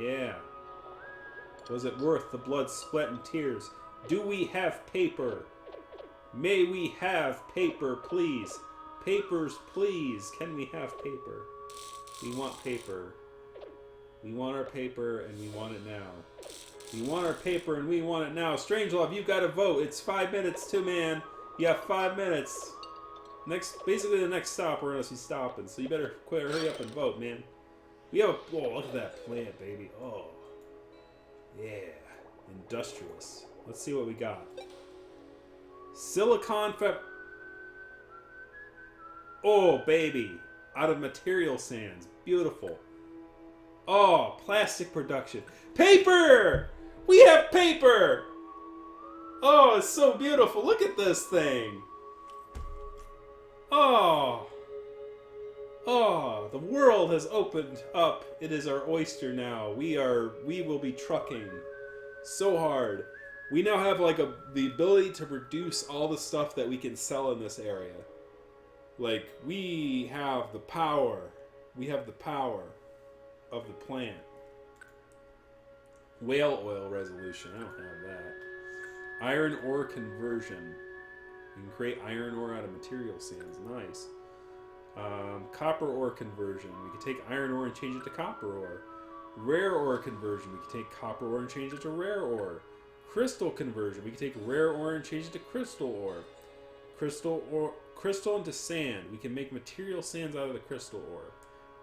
Yeah. Was it worth the blood, sweat, and tears? Do we have paper? May we have paper, please? Papers, please. Can we have paper? We want paper. We want our paper, and we want it now. We want our paper, and we want it now. Strangelove, you gotta vote. It's 5 minutes to, man. You have 5 minutes. Basically the next stop, we're gonna be stopping. So you better hurry up and vote, man. We have a, oh, look at that plant, baby. Oh, yeah, industrious. Let's see what we got. Silicon fab. Oh, baby, out of material sands, beautiful. Oh, plastic production, paper. We have paper. Oh, it's so beautiful. Look at this thing. Oh. Oh, the world has opened up. It is our oyster now. We will be trucking so hard. We now have like the ability to produce all the stuff that we can sell in this area. Like, we have the power. We have the power of the plant. Whale oil resolution. I don't have that. Iron ore conversion. You can create iron ore out of material sands. Nice. Copper ore conversion. We can take iron ore and change it to copper ore. Rare ore conversion. We can take copper ore and change it to rare ore. Crystal conversion. We can take rare ore and change it to crystal ore. Crystal into sand. We can make material sands out of the crystal ore.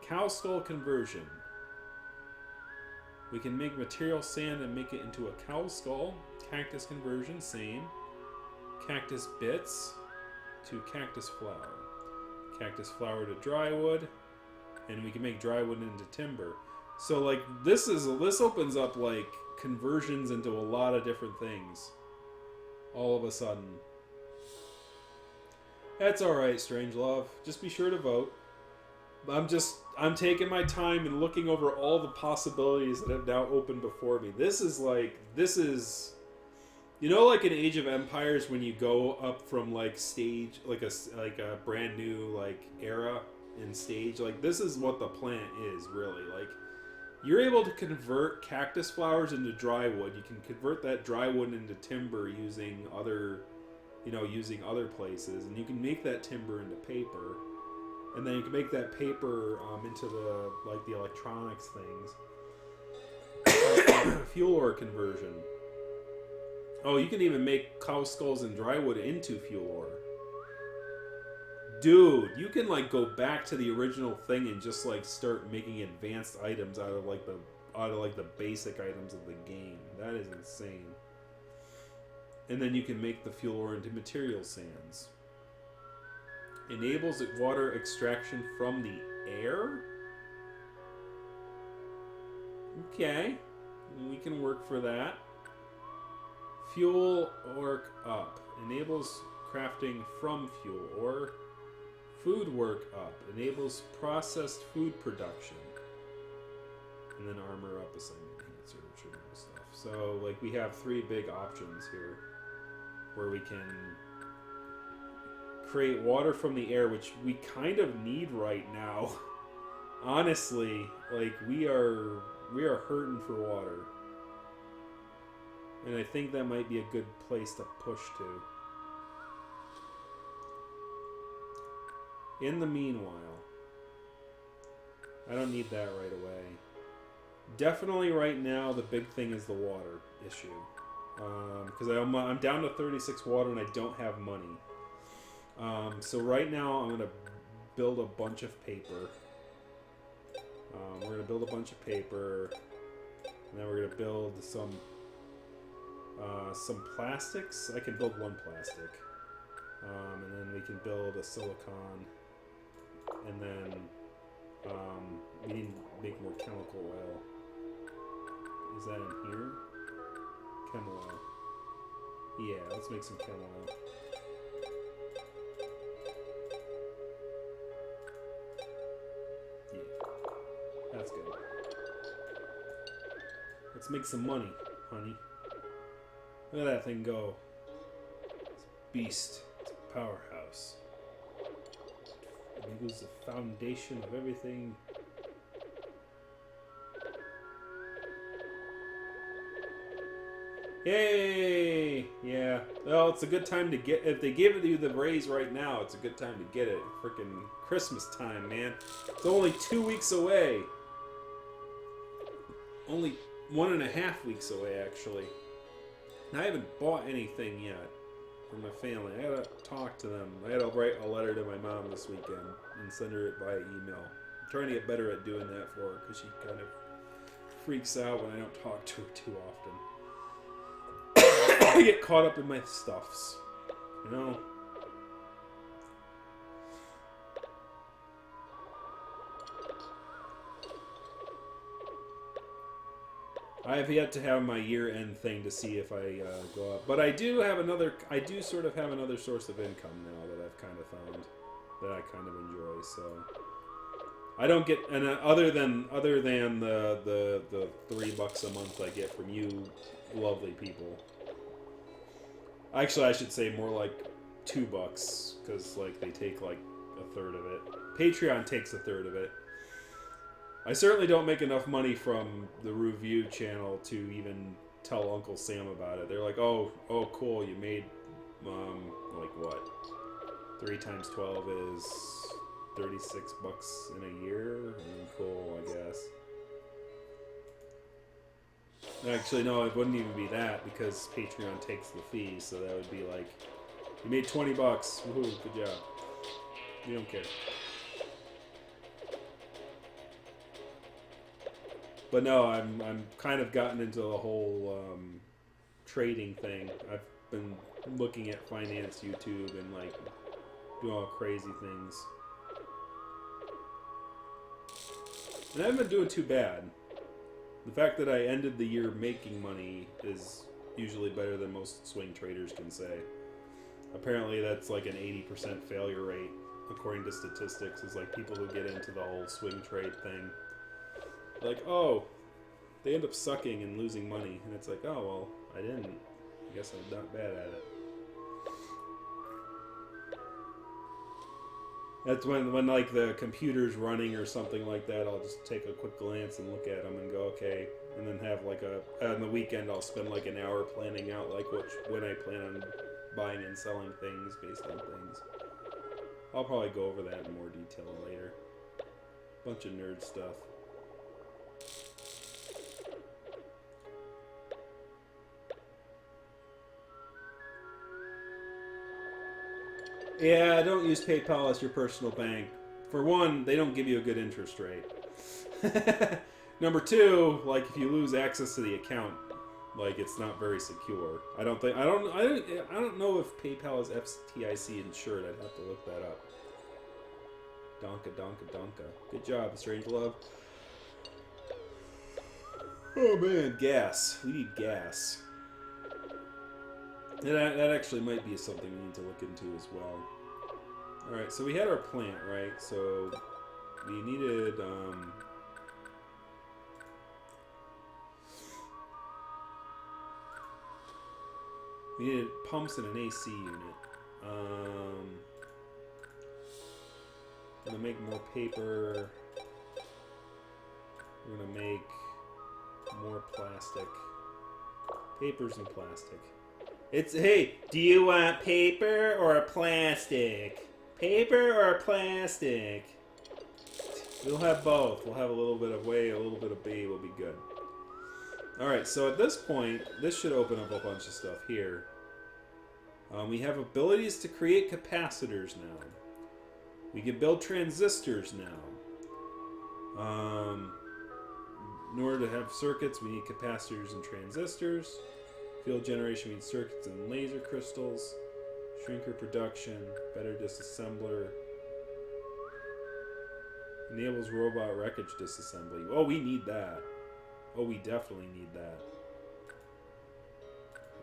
Cow skull conversion. We can make material sand and make it into a cow skull. Cactus conversion, same. Cactus bits to cactus flower. Cactus flower to dry wood, and we can make dry wood into timber. So like this opens up like conversions into a lot of different things. All of a sudden. That's alright, Strangelove. Just be sure to vote. I'm taking my time and looking over all the possibilities that have now opened before me. This is you know, like in Age of Empires, when you go up from like stage, like a brand new like era in stage, like this is what the plant is really. Like, you're able to convert cactus flowers into dry wood. You can convert that dry wood into timber using other places, and you can make that timber into paper, and then you can make that paper into the electronics things. Fuel ore conversion. Oh, you can even make cow skulls and dry wood into fuel ore. Dude, you can like go back to the original thing and just like start making advanced items out of the basic items of the game. That is insane. And then you can make the fuel ore into material sands. Enables water extraction from the air? Okay. We can work for that. Fuel ore up. Enables crafting from fuel ore. Food work up. Enables processed food production. And then armor up, assignment enhancer, trivial stuff. So, like, we have 3 big options here. Where we can create water from the air, which we kind of need right now. Honestly, like, we are hurting for water. And I think that might be a good place to push to. In the meanwhile, I don't need that right away. Definitely right now, the big thing is the water issue. Because I'm down to 36 water and I don't have money. So right now, I'm going to build a bunch of paper. We're going to build a bunch of paper. And then we're going to build some plastics. I can build 1 plastic. And then we can build a silicon. And then we need to make more chemical oil. Is that in here? Chem oil. Yeah, let's make some chem oil. Yeah, that's good. Let's make some money, honey. Look at that thing go. It's a beast. It's a powerhouse. It was the foundation of everything. Yay! Yeah. Well, it's a good time to get. If they give you the raise right now, it's a good time to get it. Freaking Christmas time, man. It's only 2 weeks away. Only 1.5 weeks away, actually. And I haven't bought anything yet for my family. I gotta talk to them. I gotta write a letter to my mom this weekend and send her it by email. I'm trying to get better at doing that for her because she kind of freaks out when I don't talk to her too often. I get caught up in my stuffs, you know. I have yet to have my year-end thing to see if I go up, but I do have another. I do sort of have another source of income now that I've kind of found that I kind of enjoy. So I don't get, and other than the $3 a month I get from you, lovely people. Actually, I should say more like $2, because like they take like a third of it. Patreon takes a third of it. I certainly don't make enough money from the review channel to even tell Uncle Sam about it. They're like, oh, cool, you made, like what? 3 times 12 is $36 in a year? I mean, cool, I guess. Actually, no, it wouldn't even be that because Patreon takes the fee, so that would be like, you made $20. Woohoo, good job. We don't care. But no, I'm kind of gotten into the whole trading thing. I've been looking at finance YouTube and like doing all crazy things. And I haven't been doing too bad. The fact that I ended the year making money is usually better than most swing traders can say. Apparently that's like an 80% failure rate, according to statistics. It's like people who get into the whole swing trade thing. Like, oh, they end up sucking and losing money. And it's like, oh, well, I didn't. I guess I'm not bad at it. That's when like the computer's running or something like that, I'll just take a quick glance and look at them and go, okay. And then have like on the weekend I'll spend like an hour planning out like when I plan on buying and selling things based on things. I'll probably go over that in more detail later. Bunch of nerd stuff. Yeah, don't use PayPal as your personal bank. For one, they don't give you a good interest rate. Number two, like if you lose access to the account, like it's not very secure. I don't know if PayPal is FDIC insured. I'd have to look that up. Donka. Good job, Strangelove. Oh man, gas. We need gas. That actually might be something we need to look into as well. Alright, so we had our plant, right? So we needed pumps and an AC unit. We're gonna make more paper. We're gonna make more plastic. Papers and plastic. Hey, do you want paper or plastic? Paper or plastic? We'll have both. We'll have a little bit of A, a little bit of B. We'll be good. Alright, so at this point, this should open up a bunch of stuff here. We have abilities to create capacitors now. We can build transistors now. In order to have circuits, we need capacitors and transistors. Field generation means circuits and laser crystals. Shrinker production, better disassembler. Enables robot wreckage disassembly. Oh, we need that. Oh, we definitely need that.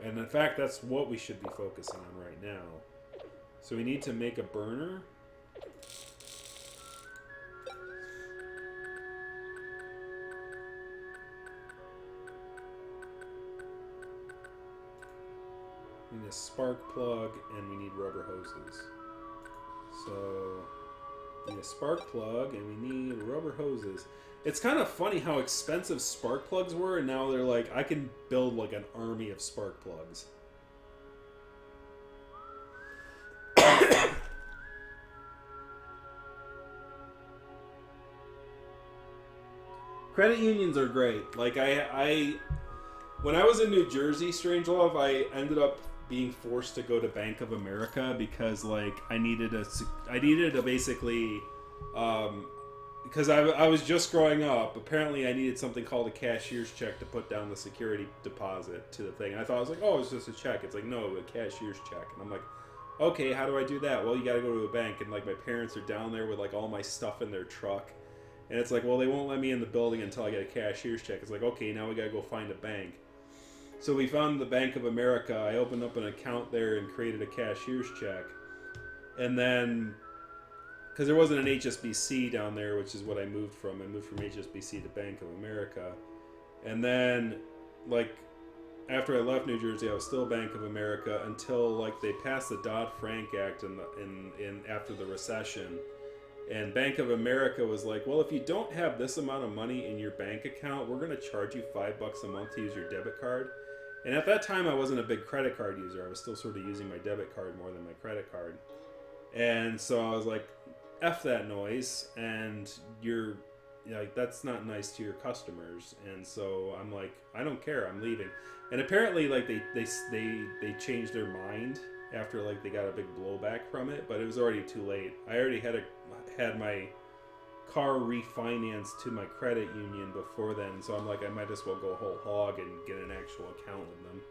And in fact, that's what we should be focusing on right now. So we need to make a burner. a spark plug, and we need rubber hoses. So, we need a spark plug, and we need rubber hoses. It's kind of funny how expensive spark plugs were, and now they're like, I can build like an army of spark plugs. Credit unions are great. Like when I was in New Jersey, Strangelove, I ended up being forced to go to Bank of America because like I needed to basically because I was just growing up. Apparently, I needed something called a cashier's check to put down the security deposit to the thing. And I thought, I was like, oh, it's just a check. It's like, no, a cashier's check. And I'm like, okay, how do I do that? Well, you got to go to a bank. And like my parents are down there with like all my stuff in their truck. And it's like, well, they won't let me in the building until I get a cashier's check. It's like, okay, now we got to go find a bank. So we found the Bank of America. I opened up an account there and created a cashier's check. And then, because there wasn't an HSBC down there, which is what I moved from. I moved from HSBC to Bank of America. And then, like, after I left New Jersey, I was still Bank of America until, like, they passed the Dodd-Frank Act in after the recession. And Bank of America was like, well, if you don't have this amount of money in your bank account, we're going to charge you $5 a month to use your debit card. And at that time, I wasn't a big credit card user. I was still sort of using my debit card more than my credit card. And so I was like, F that noise, and you're like, that's not nice to your customers. And so I'm like, I don't care, I'm leaving. And apparently, like, they changed their mind after like they got a big blowback from it, but it was already too late. I already had my car refinanced to my credit union before then, so I'm like, I might as well go whole hog and get an actual account with them.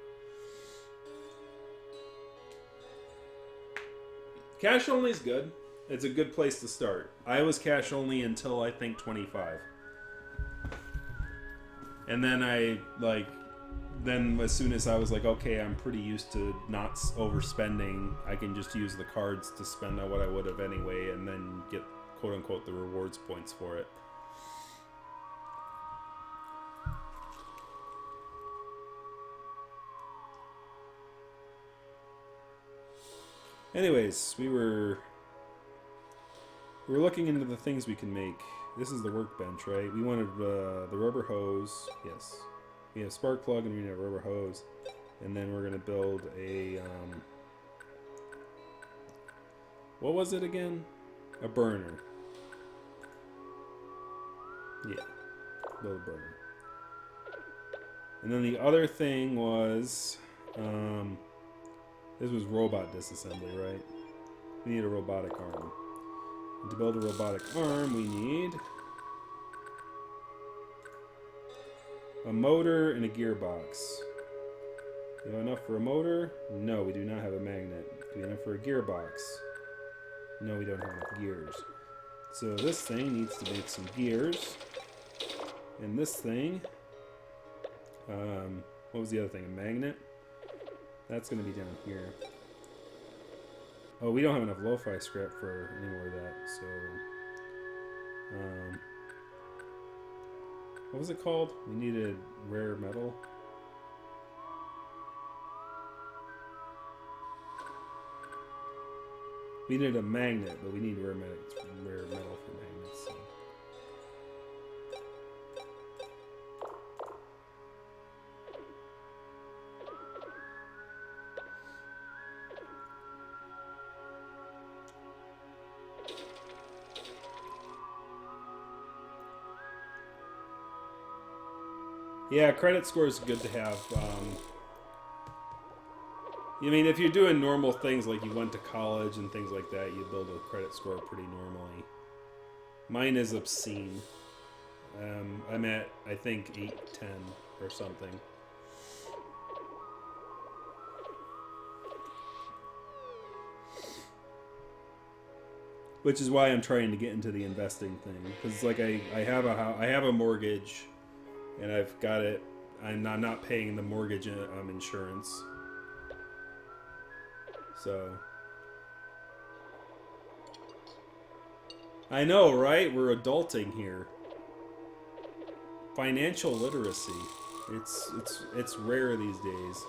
Cash only is good. It's a good place to start. I was cash only until I think 25. And then then as soon as I was like, okay, I'm pretty used to not overspending, I can just use the cards to spend on what I would have anyway, and then get quote unquote the rewards points for it. Anyways, we were looking into the things we can make. This is the workbench, right? We wanted the rubber hose. Yes. We have spark plug and we need a rubber hose. And then we're going to build a... what was it again? A burner. Yeah. Build a burner. And then the other thing was... this was robot disassembly, right? We need a robotic arm. And to build a robotic arm, we need a motor and a gearbox. Do we have enough for a motor? No, we do not have a magnet. Do we have enough for a gearbox? No, we don't have enough gears. So this thing needs to make some gears. And this thing... what was the other thing? A magnet? That's going to be down here. Oh, we don't have enough lo-fi scrap for any more of that, so... what was it called? We needed rare metal. We needed a magnet, but we need rare metal for magnets. So. Yeah, credit score is good to have. I mean, if you're doing normal things like you went to college and things like that, you build a credit score pretty normally. Mine is obscene. I'm at, I think, 810 or something. Which is why I'm trying to get into the investing thing, because it's like I have a mortgage. And I've got it. I'm not paying the mortgage insurance. So. I know, right? We're adulting here. Financial literacy. It's rare these days.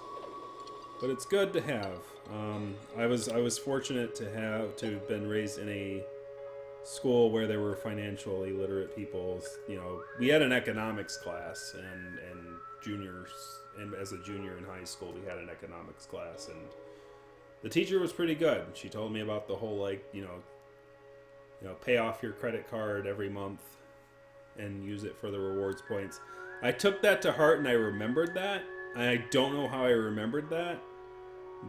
but it's good to have. I was fortunate to have been raised in a school where there were financially literate people. You know, we had an economics class, and juniors, and as a junior in high school, we had an economics class, and the teacher was pretty good. She told me about the whole, like, pay off your credit card every month and use it for the rewards points. I took that to heart and I remembered that. I don't know how I remembered that,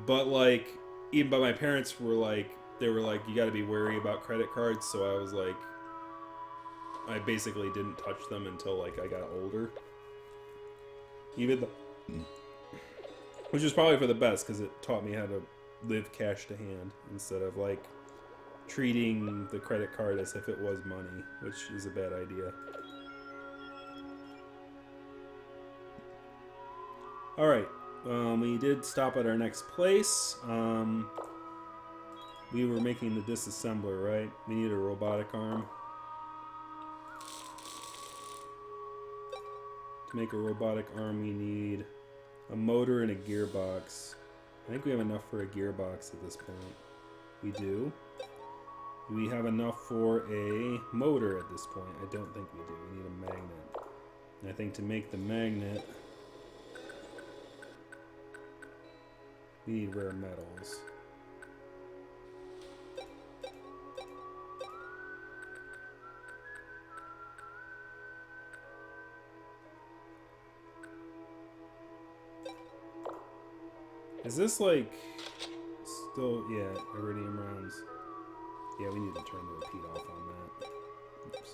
but like, even but my parents were like, you got to be wary about credit cards. So I was like, I basically didn't touch them until like I got older. Even though, which was probably for the best because it taught me how to live cash to hand instead of like treating the credit card as if it was money, which is a bad idea. Alright, we did stop at our next place. We were making the disassembler, right? We need a robotic arm. To make a robotic arm, we need a motor and a gearbox. I think we have enough for a gearbox at this point. We do. Do we have enough for a motor at this point? I don't think we do. We need a magnet. And I think to make the magnet, we need rare metals. Is this like still, yeah, iridium rounds? Yeah, we need to turn the repeat off on that. Oops.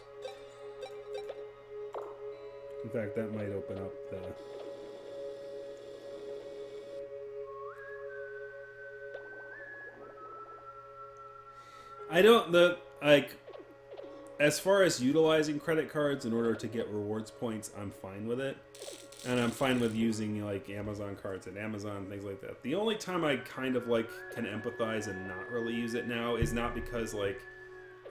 In fact, that might open up the... I don't, as far as utilizing credit cards in order to get rewards points, I'm fine with it. And I'm fine with using like Amazon cards at Amazon, things like that. The only time I kind of like can empathize and not really use it now is not because like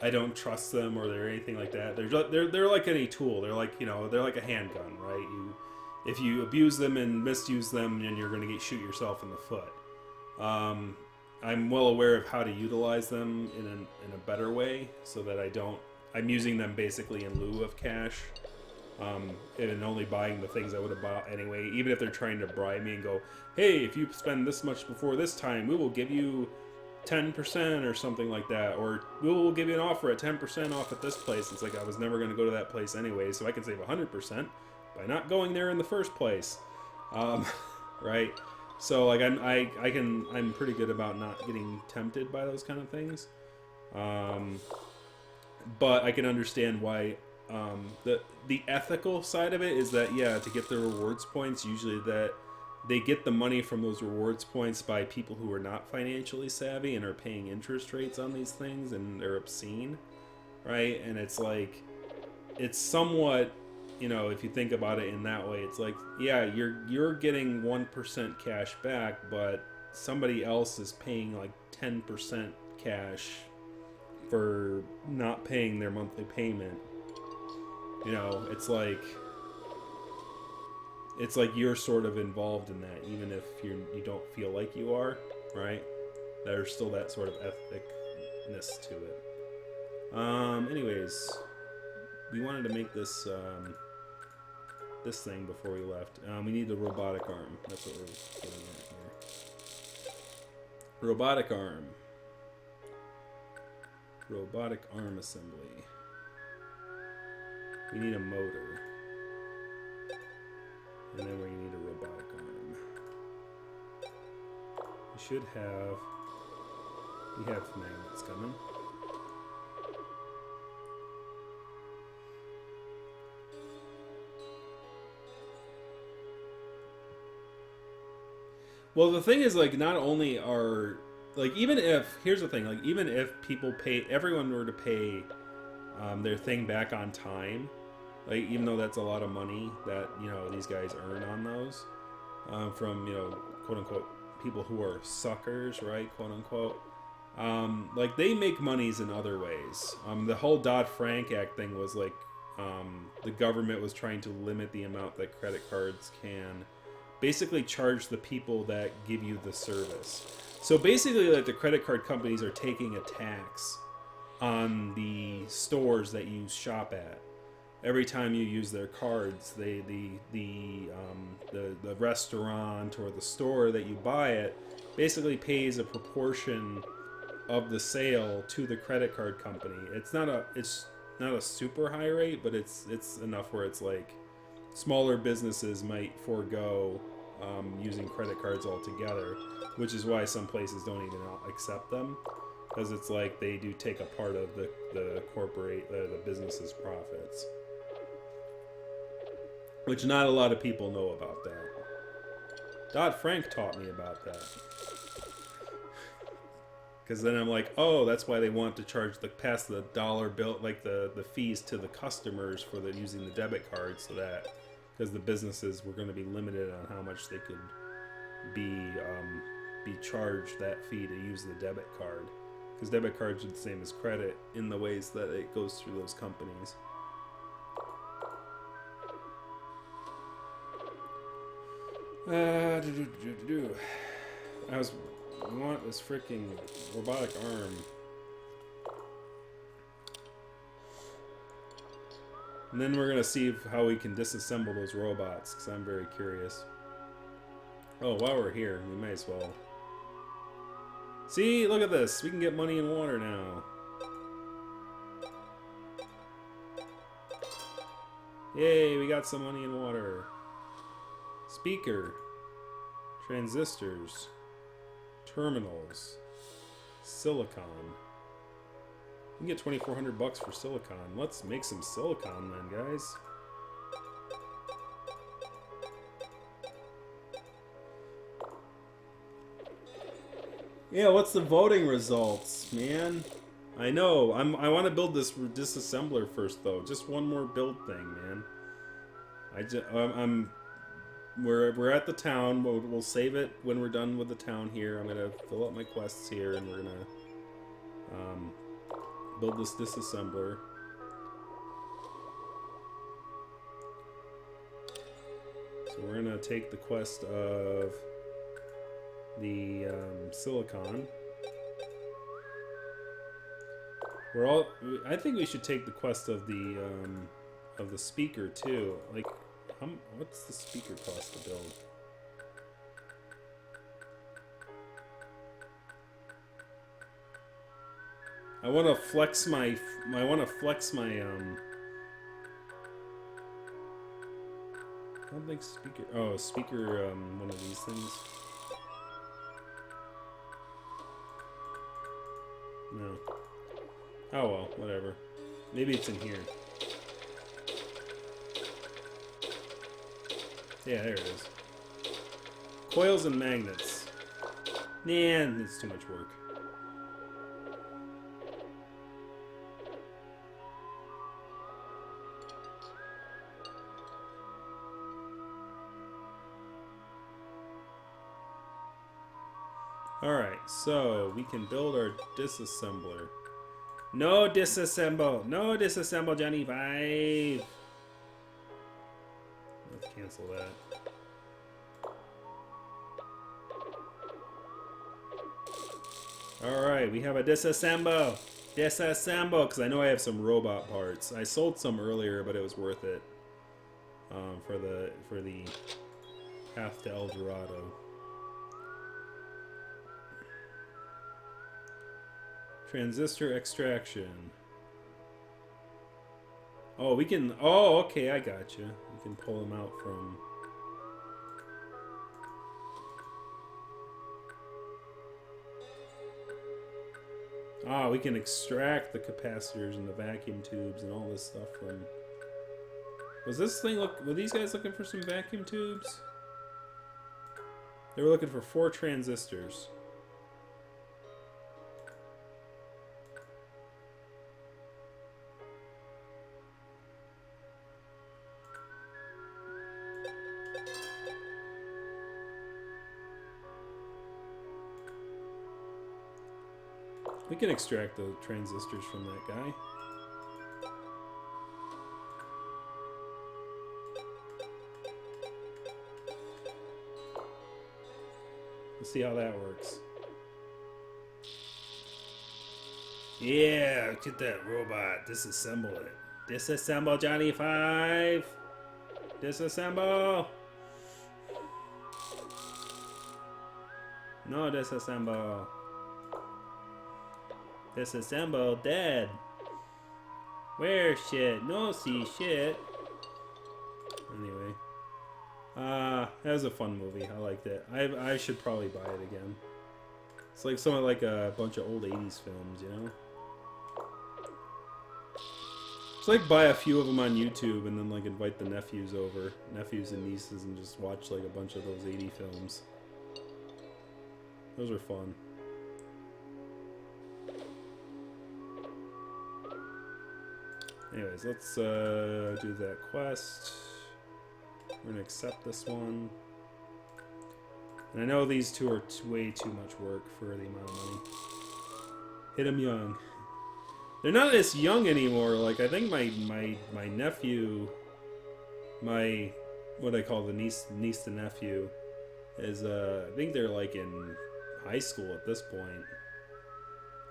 I don't trust them or they're anything like that. They're like any tool. They're like, they're like a handgun, right? If you abuse them and misuse them, then you're going to shoot yourself in the foot. I'm well aware of how to utilize them in a better way so that I'm using them basically in lieu of cash. And only buying the things I would have bought anyway, even if they're trying to bribe me and go, hey, if you spend this much before this time, we will give you 10% or something like that, or we will give you an offer at 10% off at this place. It's like I was never going to go to that place anyway, so I can save 100% by not going there in the first place. Right? So like I'm pretty good about not getting tempted by those kind of things. But I can understand why. The ethical side of it is that, yeah, to get the rewards points, usually that they get the money from those rewards points by people who are not financially savvy and are paying interest rates on these things, and they're obscene, right? And it's like, it's somewhat, if you think about it in that way, it's like, yeah, you're getting 1% cash back, but somebody else is paying like 10% cash for not paying their monthly payment. It's like you're sort of involved in that, even if you don't feel like you are, right? There's still that sort of ethicness to it. Anyways, we wanted to make this this thing before we left. We need the robotic arm. That's what we're getting at here. Robotic arm. Robotic arm assembly. We need a motor. And then we need a robotic arm. We have magnets coming. Well, the thing is, like, not only are, like, here's the thing, like, even if everyone were to pay their thing back on time, like, even though that's a lot of money that, these guys earn on those, from, quote unquote, people who are suckers, right, quote unquote, like, they make monies in other ways. The whole Dodd-Frank Act thing was like, the government was trying to limit the amount that credit cards can basically charge the people that give you the service. So basically, like, the credit card companies are taking a tax on the stores that you shop at. Every time you use their cards, the restaurant or the store that you buy it basically pays a proportion of the sale to the credit card company. It's not a super high rate, but it's enough where it's like smaller businesses might forego using credit cards altogether, which is why some places don't even accept them, because it's like they do take a part of the business's profits, which not a lot of people know about that. Dodd-Frank taught me about that. Because then I'm like, oh, that's why they want to charge pass the dollar bill, like the fees to the customers for using the debit card, so that, because the businesses were going to be limited on how much they could be charged that fee to use the debit card, because debit cards are the same as credit in the ways that it goes through those companies. I want this freaking robotic arm. And then we're gonna see how we can disassemble those robots, because I'm very curious. Oh, while we're here, we may as well. See, look at this. We can get money and water now. Yay, we got some money and water. Speaker. Transistors. Terminals. Silicon. You can get 2,400 bucks for silicon. Let's make some silicon then, guys. Yeah, what's the voting results, man? I know. I want to build this disassembler first, though. Just one more build thing, man. We're at the town. We'll save it when we're done with the town here. I'm gonna fill up my quests here, and we're gonna build this disassembler. So we're gonna take the quest of the silicon. I think we should take the quest of the speaker too. Like, what's the speaker cost to build? I want to flex my. I don't think speaker. Oh, speaker. One of these things. No. Oh well, whatever. Maybe it's in here. Yeah, there it is. Coils and magnets. Nah, it's too much work. Alright, so we can build our disassembler. No disassemble! No disassemble, Johnny 5! Let's cancel that. Alright, we have a disassemble! Disassemble! Because I know I have some robot parts. I sold some earlier, but it was worth it. For the path to El Dorado. Transistor extraction. Oh, we can... Oh, okay, I got you. We can pull them out from... Ah, we can extract the capacitors and the vacuum tubes and all this stuff from... Was this thing look... Were these guys looking for some vacuum tubes? They were looking for 4 transistors. We can extract the transistors from that guy. see how that works. Yeah, get that robot. Disassemble it. Disassemble, Johnny 5. Disassemble. No, disassemble. Disassemble, dead. Where shit? No see shit. Anyway. That was a fun movie. I liked it. I should probably buy it again. It's like some of like a bunch of old 80s films, you know? Just like buy a few of them on YouTube and then like invite the nephews over. Nephews and nieces and just watch like a bunch of those 80 films. Those are fun. Anyways, let's do that quest. We're gonna accept this one. And I know these two are way too much work for the amount of money. Hit 'em young. They're not as young anymore. Like I think my nephew, my what I call the niece to nephew, is I think they're like in high school at this point.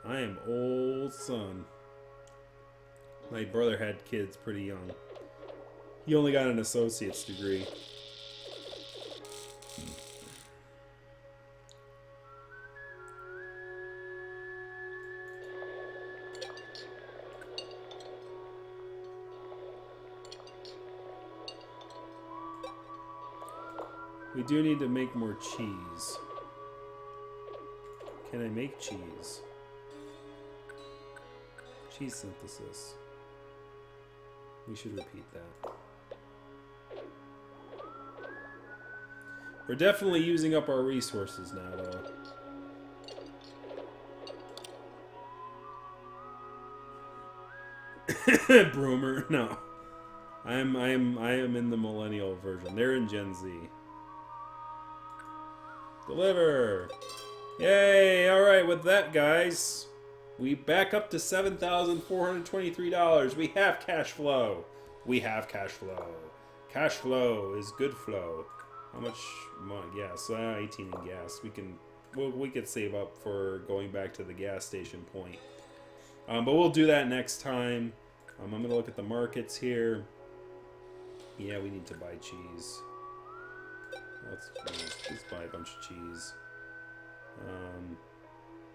I am old son. My brother had kids pretty young. He only got an associate's degree. We do need to make more cheese. Can I make cheese? Cheese synthesis. We should repeat that. We're definitely using up our resources now, though. Broomer, no. I am in the millennial version. They're in Gen Z. Deliver! Yay! Alright, with that, guys, we back up to $7,423. We have cash flow. We have cash flow. Cash flow is good flow. How much money? Gas. 18 in gas. We could save up for going back to the gas station point. But we'll do that next time. I'm going to look at the markets here. Yeah, we need to buy cheese. Let's buy a bunch of cheese.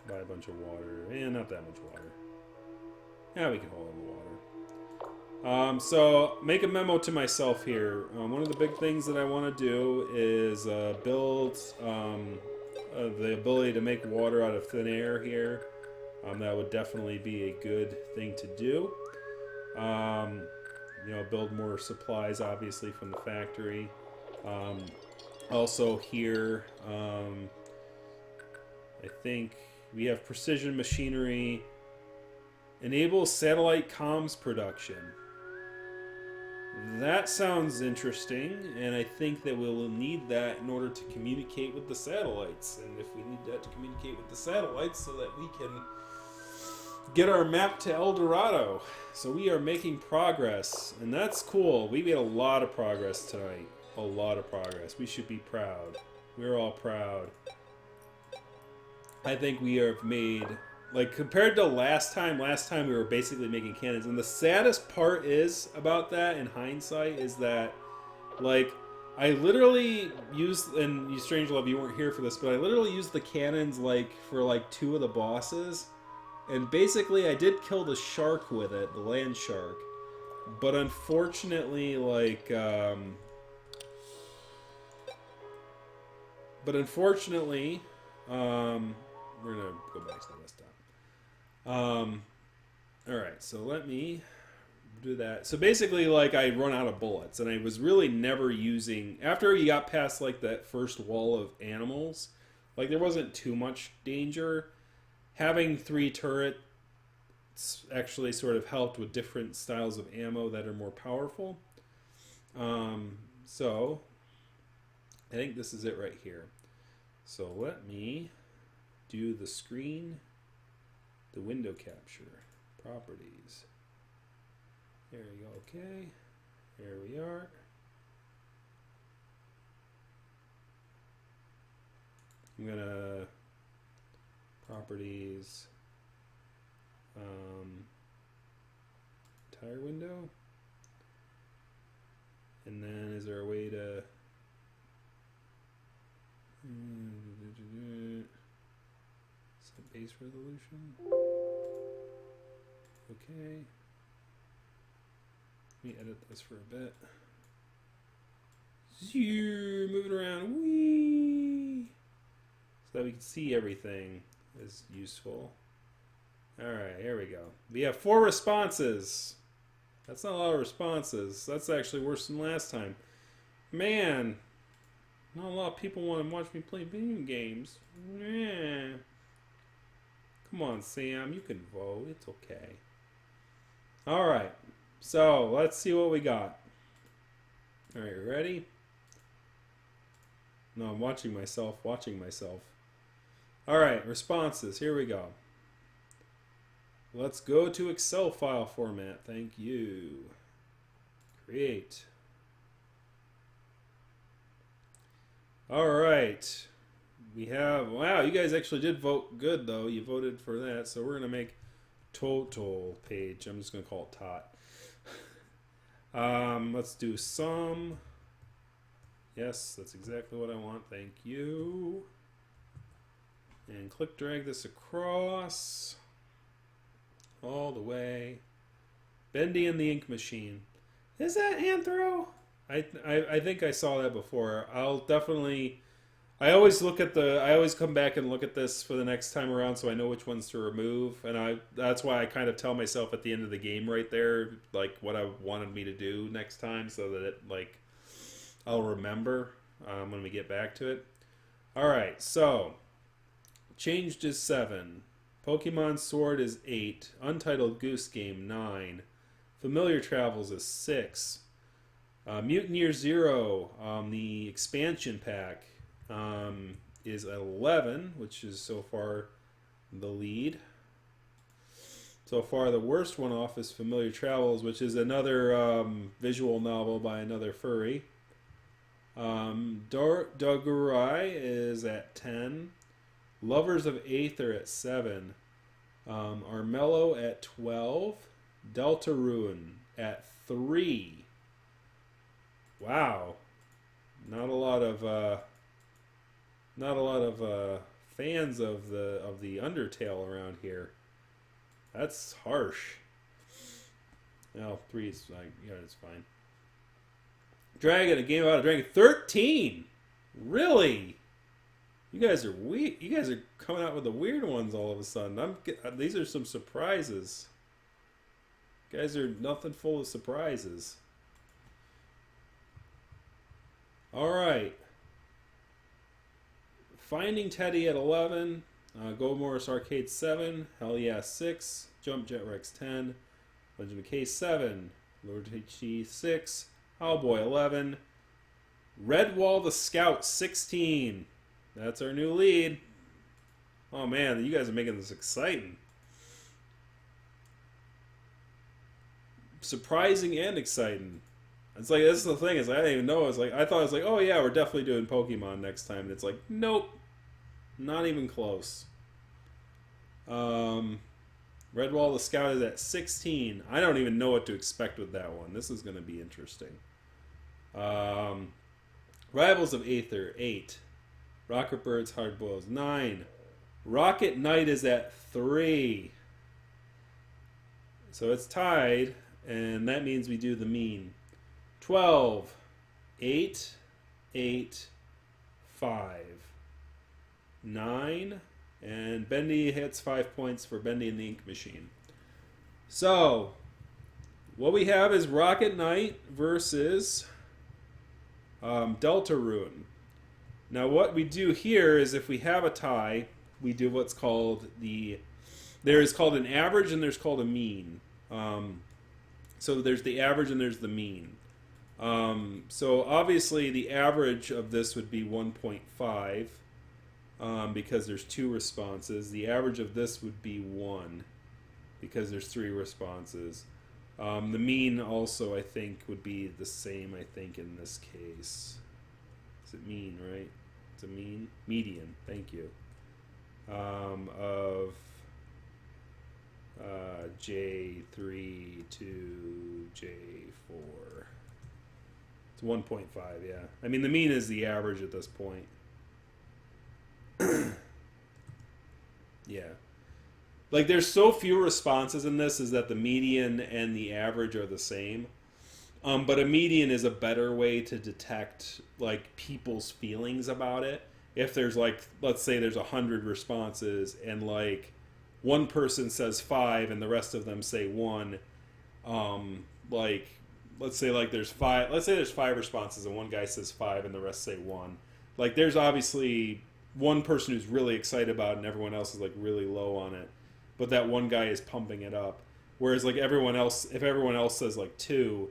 Buy a bunch of water. Not that much water. Yeah, we can hold on the water. So, make a memo to myself here. One of the big things that I want to do is build the ability to make water out of thin air here. That would definitely be a good thing to do. You know, build more supplies, obviously, from the factory. Also here, I think we have precision machinery. Enable satellite comms production. That sounds interesting, and I think that we'll need that in order to communicate with the satellites. And if we need that to communicate with the satellites so that we can get our map to El Dorado. So we are making progress, and that's cool. We made a lot of progress tonight. A lot of progress. We should be proud. We're all proud. I think we have made, like, compared to last time we were basically making cannons. And the saddest part is about that, in hindsight, is that, like, I literally used, and you Strangelove, you weren't here for this, but I literally used the cannons, like, for, like, 2 of the bosses. And basically, I did kill the shark with it, the land shark. But unfortunately, like, we're gonna go back to the desktop. Alright, so let me do that. So basically, like, I run out of bullets, and I was really never using, after you got past, like, that first wall of animals, like, there wasn't too much danger. Having 3 turrets actually sort of helped with different styles of ammo that are more powerful. So I think this is it right here. So let me do the screen, the window capture, properties. There we go. Okay, there we are. I'm gonna properties, tire window, and then is there a way to set base resolution? Okay. Let me edit this for a bit. Moving around, wee, so that we can see everything is useful. All right, here we go. We have 4 responses. That's not a lot of responses. That's actually worse than last time. Man, not a lot of people want to watch me play video games. Yeah. Come on, Sam, you can vote. It's okay. All right, so let's see what we got. All right, you ready? No, I'm watching myself. All right, responses. Here we go. Let's go to Excel file format. Thank you. Create. All right. We have, wow, you guys actually did vote good, though. You voted for that. So we're going to make total page. I'm just going to call it tot. Let's do sum. Yes, that's exactly what I want. Thank you. And click drag this across all the way. Bendy and the Ink Machine. Is that Anthro? I think I saw that before. I'll definitely. I always come back and look at this for the next time around, so I know which ones to remove. And that's why I kind of tell myself at the end of the game right there, like what I wanted me to do next time, so that I'll remember when we get back to it. All right, so Changed is 7. Pokemon Sword is 8. Untitled Goose Game 9. Familiar Travels is 6. Mutant Year Zero, the expansion pack, is 11, which is so far the lead. So far, the worst one off is Familiar Travels, which is another visual novel by another furry. Dogurai is at 10. Lovers of Aether at 7. Armello at 12. Deltarune at 3. Wow, not a lot of fans of the Undertale around here. That's harsh. Well, 3 is like, yeah, it's fine. Dragon, a game about a dragon. 13. Really? You guys are weird. You guys are coming out with the weird ones all of a sudden. These are some surprises. You guys are nothing full of surprises. All right. Finding Teddy at 11. Go Morris Arcade 7. Hell Yeah 6. Jump Jet Rex 10. Legend of K 7. Lord HG 6. Owlboy 11. Redwall the Scout 16. That's our new lead. Oh man, you guys are making this exciting. Surprising and exciting. It's like, this is the thing, is I didn't even know. I thought it was like, oh yeah, we're definitely doing Pokemon next time. And it's like, nope. Not even close. Redwall the Scout is at 16. I don't even know what to expect with that one. This is going to be interesting. Rivals of Aether, 8. Rocket Birds, Hard Boils, 9. Rocket Knight is at 3. So it's tied, and that means we do the mean. 12. 8. 8. 5. 9. And Bendy hits 5 points for Bendy and the Ink Machine. So, what we have is Rocket Knight versus Deltarune. Now what we do here is, if we have a tie, we do what's called there's called an average and there's called a mean. So there's the average and there's the mean. So obviously the average of this would be 1.5 because there's 2 responses. The average of this would be 1 because there's 3 responses. The mean also, I think, would be the same, I think, in this case. Is it mean, right? It's a median. Thank you. Of J3 to J4. It's 1.5, yeah. I mean, the mean is the average at this point. Yeah. Like, there's so few responses in this is that the median and the average are the same. But a median is a better way to detect, like, people's feelings about it. If there's, like, let's say there's 100 responses and, like, one person says 5 and the rest of them say 1, like, let's say there's 5 responses and one guy says 5 and the rest say 1. Like, there's obviously one person who's really excited about it and everyone else is, like, really low on it. But that one guy is pumping it up. Whereas, like, everyone else, if everyone else says, like, 2,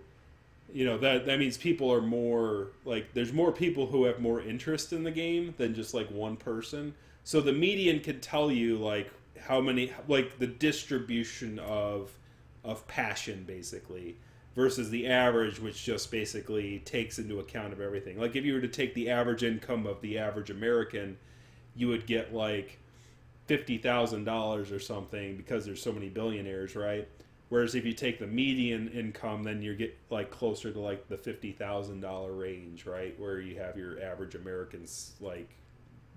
you know, that means people are more, like, there's more people who have more interest in the game than just, like, one person. So the median can tell you, like, how many, like, the distribution of passion, basically, versus the average, which just basically takes into account of everything. Like, if you were to take the average income of the average American, you would get, like, $50,000 or something because there's so many billionaires, right? Whereas if you take the median income, then you get, like, closer to, like, the $50,000 range, right? Where you have your average Americans, like,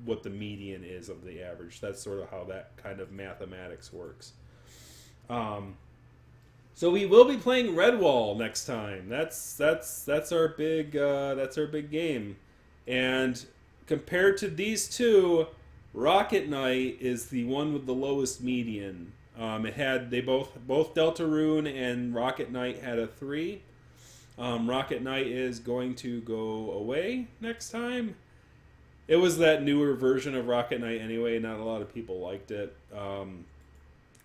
what the median is of the average. That's sort of how that kind of mathematics works. So we will be playing Redwall next time. That's our big game. And compared to these two, Rocket Knight is the one with the lowest median. Both Deltarune and Rocket Knight had a 3. Rocket Knight is going to go away next time. It was that newer version of Rocket Knight anyway. Not a lot of people liked it.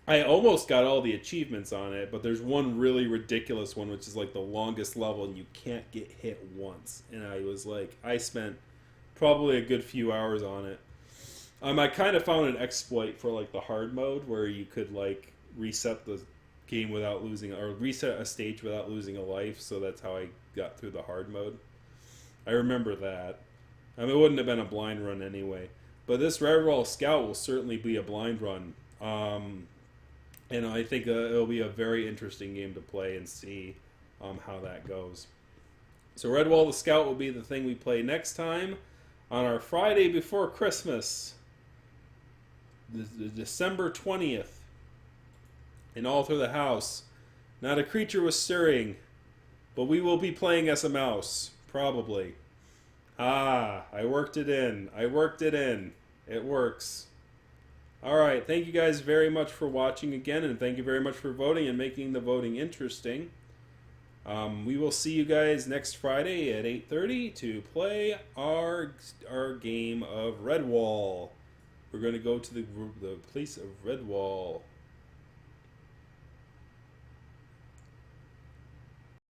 I almost got all the achievements on it, but there's one really ridiculous one, which is like the longest level, and you can't get hit once. And I spent probably a good few hours on it. I kind of found an exploit for, like, the hard mode where you could, like, reset the game without losing, or reset a stage without losing a life. So that's how I got through the hard mode. I remember that. I mean, it wouldn't have been a blind run anyway. But this Redwall Scout will certainly be a blind run. And I think it'll be a very interesting game to play and see how that goes. So Redwall the Scout will be the thing we play next time on our Friday before Christmas, the December 20th. And all through the house, not a creature was stirring, but we will be playing as a mouse, probably. I worked it in. It works. Alright, thank you guys very much for watching again, and thank you very much for voting and making the voting interesting. We will see you guys next Friday at 8:30 to play our game of Redwall. We're going to go to the place of Redwall.